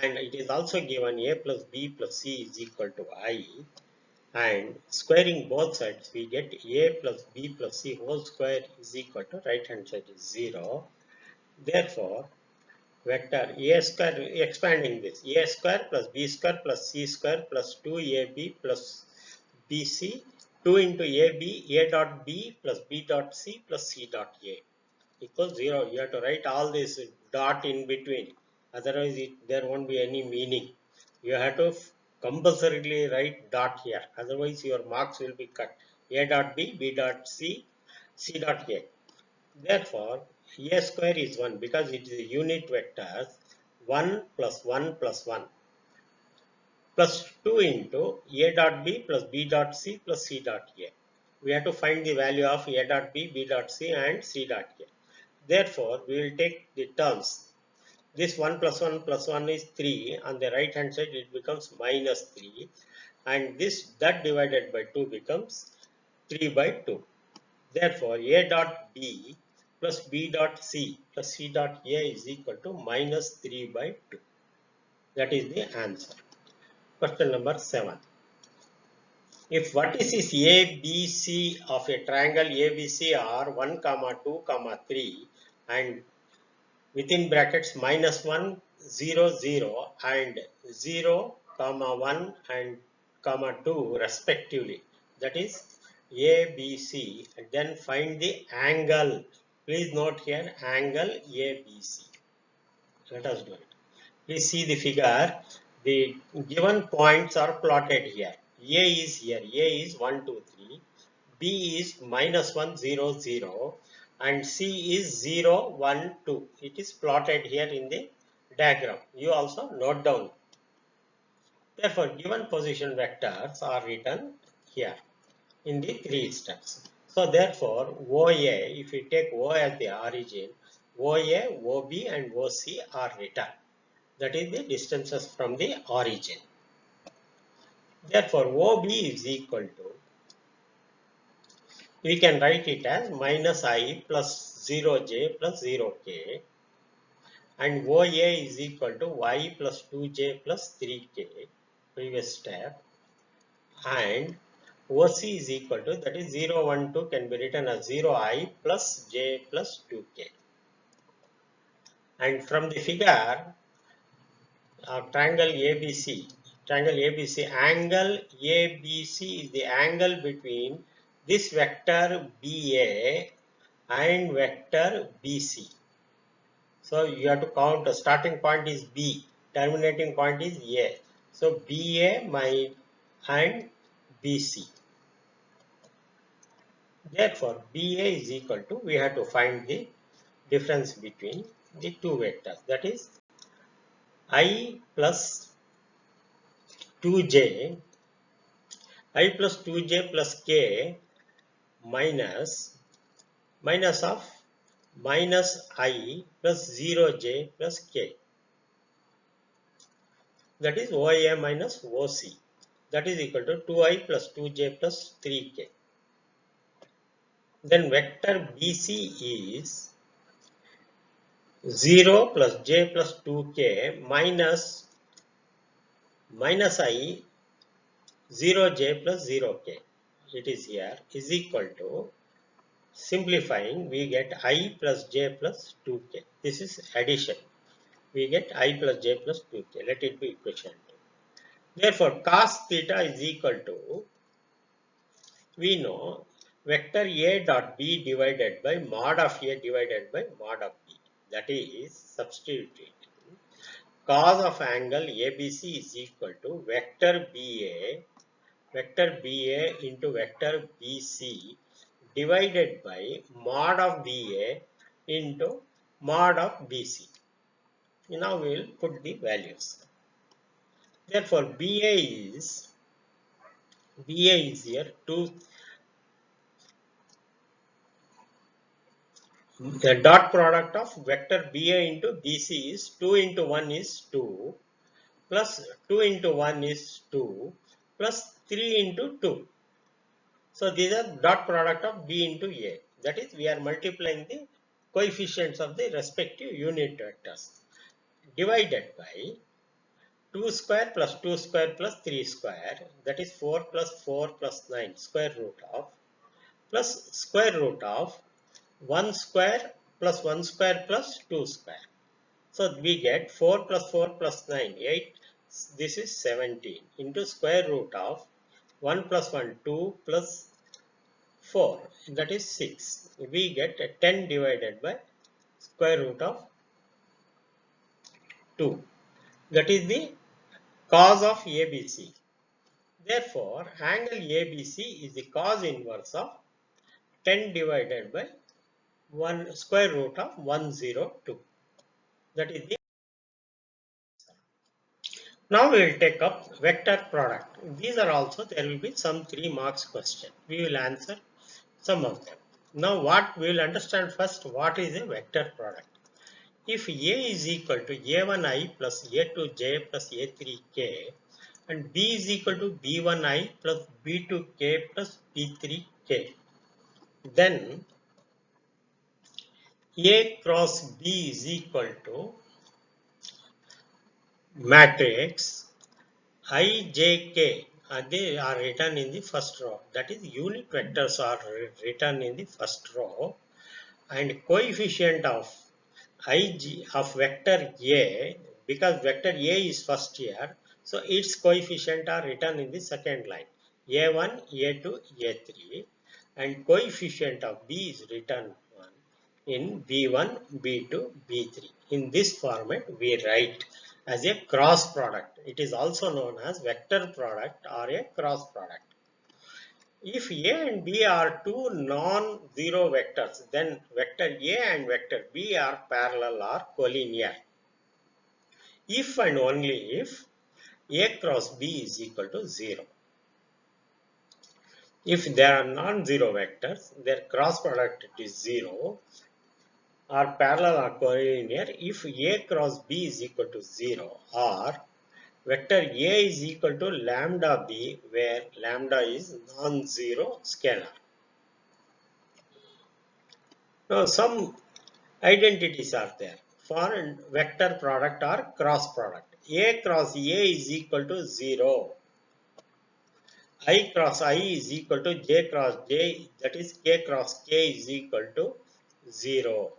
And it is also given A plus B plus C is equal to I. And squaring both sides, we get A plus B plus C whole square is equal to, right hand side is 0. Therefore, vector A square, expanding this, A square plus B square plus C square plus 2AB plus BC, 2 into AB, A dot B plus B dot C plus C dot A equals 0. You have to write all this dot in between, otherwise there won't be any meaning. You have to compulsorily write dot here, otherwise your marks will be cut. A dot B, B dot C, C dot A. Therefore, A square is 1 because it is a unit vector. 1 plus 1 plus 1 plus 2 into A dot B plus B dot C plus C dot A. We have to find the value of A dot B, B dot C and C dot A. Therefore, we will take the terms. This 1 plus 1 is 3. On the right hand side, it becomes minus 3. And this, that divided by 2 becomes 3 by 2. Therefore, A dot B plus B dot C plus C dot A is equal to minus 3 by 2. That is the answer. Question number 7. If vertices A, B, C of a triangle ABC are 1, 2, 3 and within brackets minus 1, 0, 0 and 0, 1 and 2 respectively. That is, ABC, and then find the angle. Please note here angle ABC. Let us do it. Please see the figure. The given points are plotted here. A is here. A is 1, 2, 3. B is -1, 0, 0. And C is 0, 1, 2. It is plotted here in the diagram. You also note down. Therefore, given position vectors are written here in the 3 steps. So, therefore, OA, if we take O as the origin, OA, OB and OC are written. That is the distances from the origin. Therefore, OB is equal to, we can write it as -I plus 0j plus 0k, and OA is equal to y plus 2j plus 3k, previous step, and OC is equal to, that is 0, 1, 2 can be written as 0I plus j plus 2k. And from the figure, triangle ABC, angle ABC is the angle between this vector BA and vector BC. So you have to count, the starting point is B, terminating point is A. So BA and BC. Therefore, BA is equal to, we have to find the difference between the two vectors, that is I plus 2j, I plus 2j plus k minus of minus I plus 0j plus k, that is OA minus OC, that is equal to 2I plus 2j plus 3k. Then vector BC is 0 plus j plus 2k minus I 0j plus 0k. It is here is equal to, simplifying, we get I plus j plus 2k. This is addition. We get I plus j plus 2k. Let it be equation 2. Therefore, cos theta is equal to, we know, vector A dot B divided by mod of A divided by mod of B. That is, substituting cos of angle ABC is equal to vector BA into vector BC divided by mod of BA into mod of BC. Now we will put the values. Therefore, BA is here 2. The dot product of vector BA into BC is 2 into 1 is 2 plus 2 into 1 is 2 plus 3 into 2. So these are dot product of B into A. That is, we are multiplying the coefficients of the respective unit vectors divided by 2 square plus 2 square plus 3 square, that is 4 plus 4 plus 9 square root of, plus square root of 1 square plus 1 square plus 2 square. So we get 4 plus 4 plus 9, 8. This is 17 into square root of 1 plus 1, 2 plus 4, that is 6. We get 10 divided by square root of 2. That is the cos of ABC. Therefore, angle ABC is the cos inverse of 10 divided by 1 square root of 102. That is the. Now we will take up vector product. These are also, there will be some 3 marks question. We will answer some of them. Now what we will understand first, what is a vector product. If A is equal to A1i plus A2j plus A3k and B is equal to B1i plus B2k plus B3k, then A cross B is equal to matrix IJK. They are written in the first row. That is, unit vectors are written in the first row, and coefficient of Ig of vector A, because vector A is first here, so its coefficient are written in the second line, A1, A2, A3. and coefficient of B is written in B1, B2, B3. In this format, we write as a cross product. It is also known as vector product or a cross product. If A and B are two non-zero vectors, then vector A and vector B are parallel or collinear. If and only if A cross B is equal to 0. If there are non-zero vectors, their cross product is 0, or parallel or collinear if A cross B is equal to 0, or vector A is equal to lambda B, where lambda is non-zero scalar. Now some identities are there for vector product or cross product. A cross A is equal to 0. I cross I is equal to J cross J, that is K cross K is equal to 0.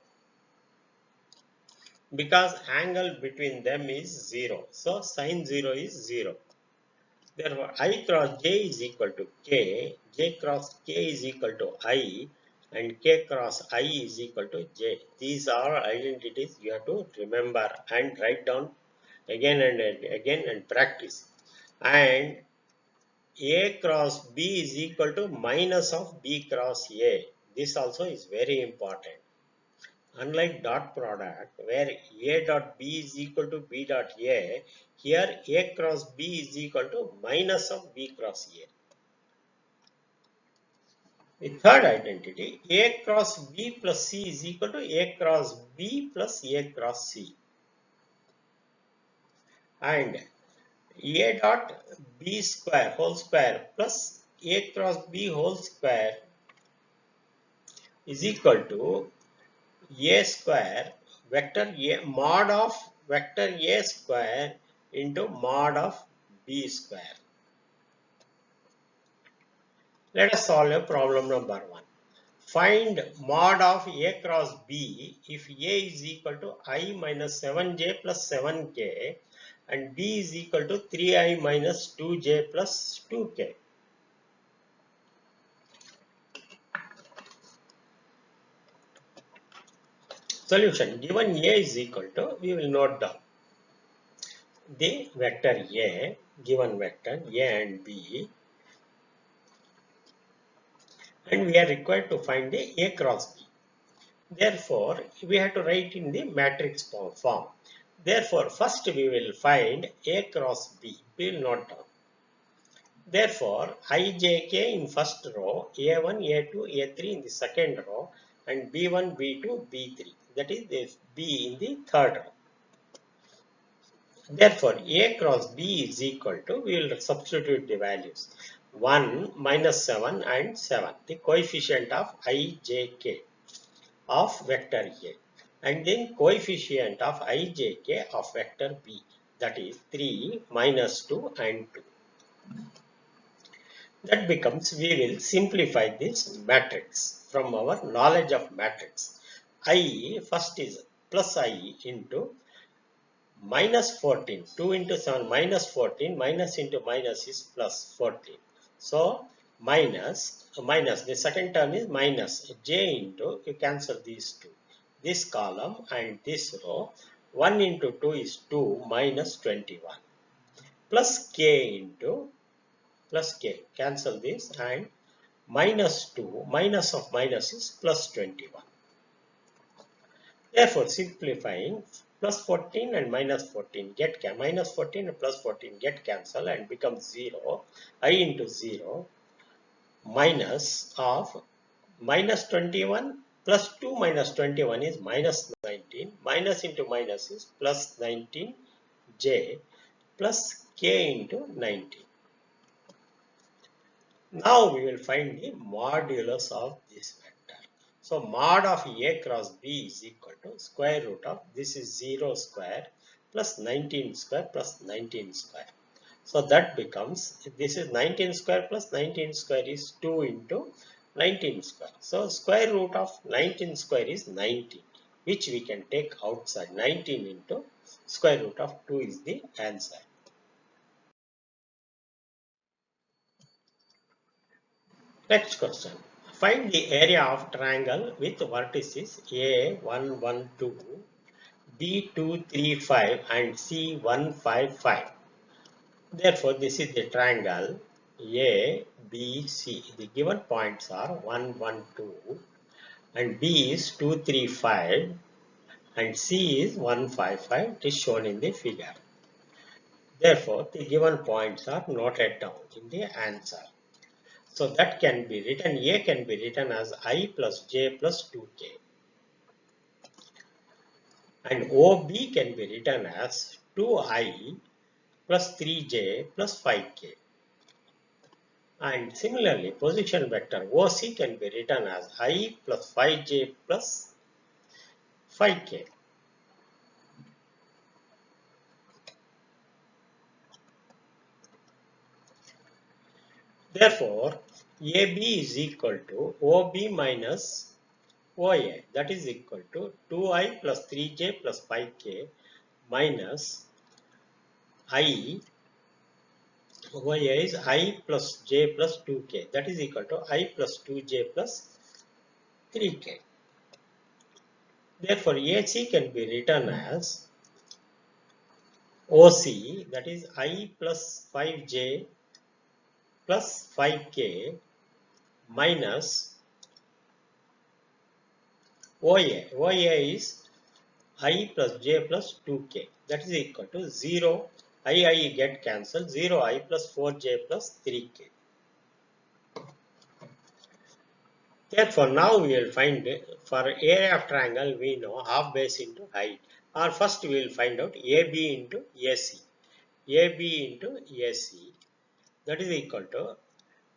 Because angle between them is 0. So sine 0 is 0. Therefore, I cross J is equal to K, J cross K is equal to I, and K cross I is equal to J. These are identities you have to remember and write down again and again and practice. And A cross B is equal to minus of B cross A. This also is very important. Unlike dot product, where A dot B is equal to B dot A, here A cross B is equal to minus of B cross A. The third identity, A cross B plus C is equal to A cross B plus A cross C. And A dot B square whole square plus A cross B whole square is equal to A square vector A mod of vector A square into mod of B square. Let us solve a problem number 1. Find mod of A cross B if A is equal to I minus 7j plus 7k and B is equal to 3i minus 2j plus 2k. Solution. Given A is equal to, we will note down the vector A, given vector A and B, and we are required to find the A cross B. Therefore, we have to write in the matrix form. Therefore, first we will find A cross B. We will note down. Therefore, ijk in first row, A1, A2, A3 in the second row, and B1, B2, B3. That is this B in the third row. Therefore, A cross B is equal to, we will substitute the values 1, minus 7 and 7. The coefficient of ijk of vector A. And then coefficient of ijk of vector B. That is 3, minus 2 and 2. That becomes, we will simplify this matrix from our knowledge of matrix. I first is plus I into minus 14. 2 into 7 minus 14. Minus into minus is plus 14. So minus, the second term is minus j into, you cancel these two. This column and this row. 1 into 2 is 2 minus 21. Plus k into plus k, cancel this, and minus 2, minus of minus is plus 21. Therefore, simplifying, plus 14 and minus 14 get minus 14 and plus 14 get cancelled and becomes 0. I into 0 minus of minus 21 plus 2 minus 21 is minus 19. Minus into minus is plus 19j plus k into 19. Now we will find the modulus of this vector. So mod of A cross B is equal to square root of, this is 0 square plus 19 square plus 19 square. So that becomes, this is 19 square plus 19 square is 2 into 19 square. So square root of 19 square is 19, which we can take outside. 19 into square root of 2 is the answer. Next question. Find the area of triangle with vertices A 1 1 2, B 2 3 5 and C 1 5 5. Therefore, this is the triangle A B C. The given points are 1 1 2 and B is 2 3 5 and C is 1 5 5. It is shown in the figure. Therefore, the given points are noted down in the answer. So that can be written, A can be written as I plus J plus 2K. And OB can be written as 2I plus 3J plus 5K. And similarly, position vector OC can be written as I plus 5J plus 5K. Therefore, AB is equal to OB minus OA, that is equal to 2I plus 3J plus 5K minus I. OA is I plus J plus 2K, that is equal to I plus 2J plus 3K. Therefore, AC can be written as OC, that is I plus 5J plus 5K minus OA. OA is I plus J plus 2K, that is equal to 0. I get cancelled, 0I plus 4J plus 3K. Therefore, now we will find for area of triangle, we know half base into height. Or first we will find out AB into AC. AB into AC, that is equal to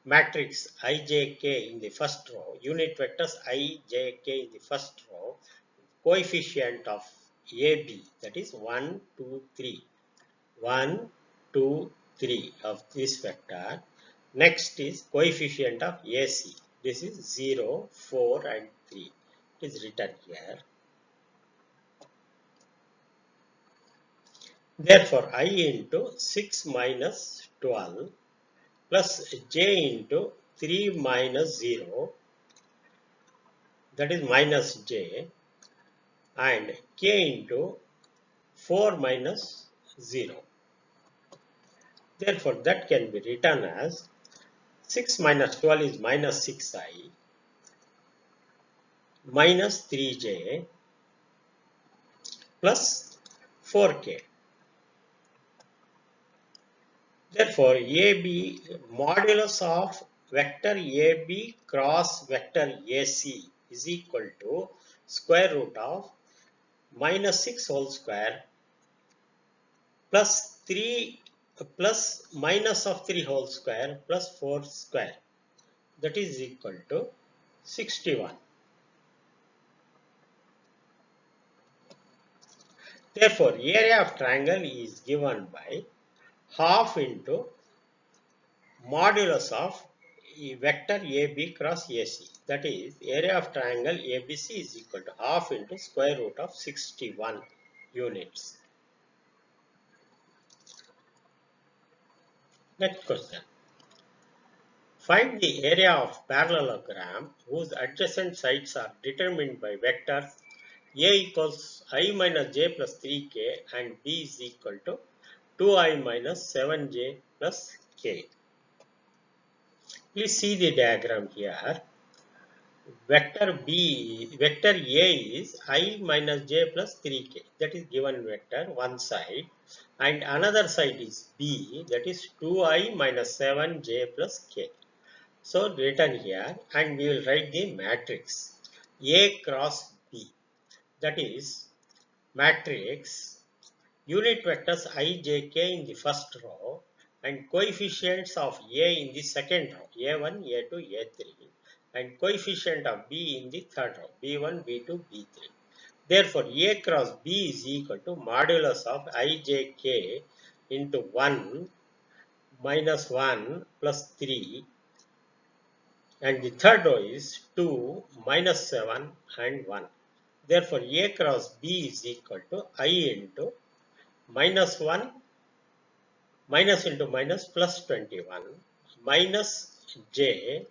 matrix Ijk in the first row, unit vectors Ijk in the first row, coefficient of AB, that is 1, 2, 3. 1, 2, 3 of this vector. Next is coefficient of AC. This is 0, 4 and 3. It is written here. Therefore, I into 6 minus 12 plus J into 3 minus 0, that is minus J, and K into 4 minus 0. Therefore, that can be written as 6 minus 12 is minus 6I minus 3J plus 4K. Therefore, AB modulus of vector AB cross vector AC is equal to square root of minus 6 whole square plus 3 plus minus of 3 whole square plus 4 square, that is equal to 61. Therefore, area of triangle is given by half into modulus of vector AB cross AC. That is, area of triangle ABC is equal to half into square root of 61 units. Next question. Find the area of parallelogram whose adjacent sides are determined by vectors A equals I minus J plus 3K and B is equal to 2I minus 7J plus K. Please see the diagram here. Vector A is I minus J plus 3K, that is given vector one side, and another side is B, that is 2I minus 7J plus K. So written here, and we will write the matrix A cross B, that is matrix unit vectors I, J, K in the first row and coefficients of A in the second row, A1, A2, A3, and coefficient of B in the third row, B1, B2, B3. Therefore, A cross B is equal to modulus of Ijk into 1 minus 1 plus 3, and the third row is 2 minus 7 and 1. Therefore, A cross B is equal to I into minus 1 minus into minus plus 21 minus J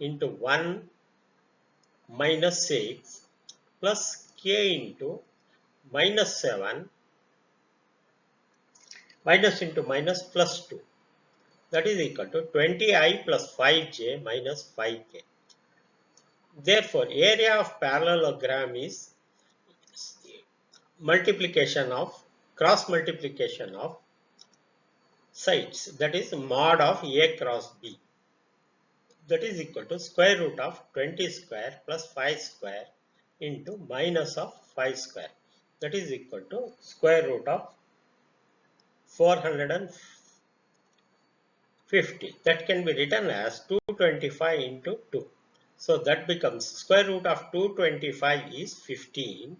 into 1 minus 6 plus k into minus 7 minus into minus plus 2, that is equal to 20i plus 5j minus 5k. Therefore, area of parallelogram is multiplication of cross multiplication of sides, that is mod of a cross b, that is equal to square root of 20 square plus 5 square into minus of 5 square, that is equal to square root of 450. That can be written as 225 into 2. So that becomes square root of 225 is 15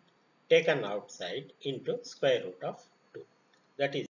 taken outside into square root of 2. That is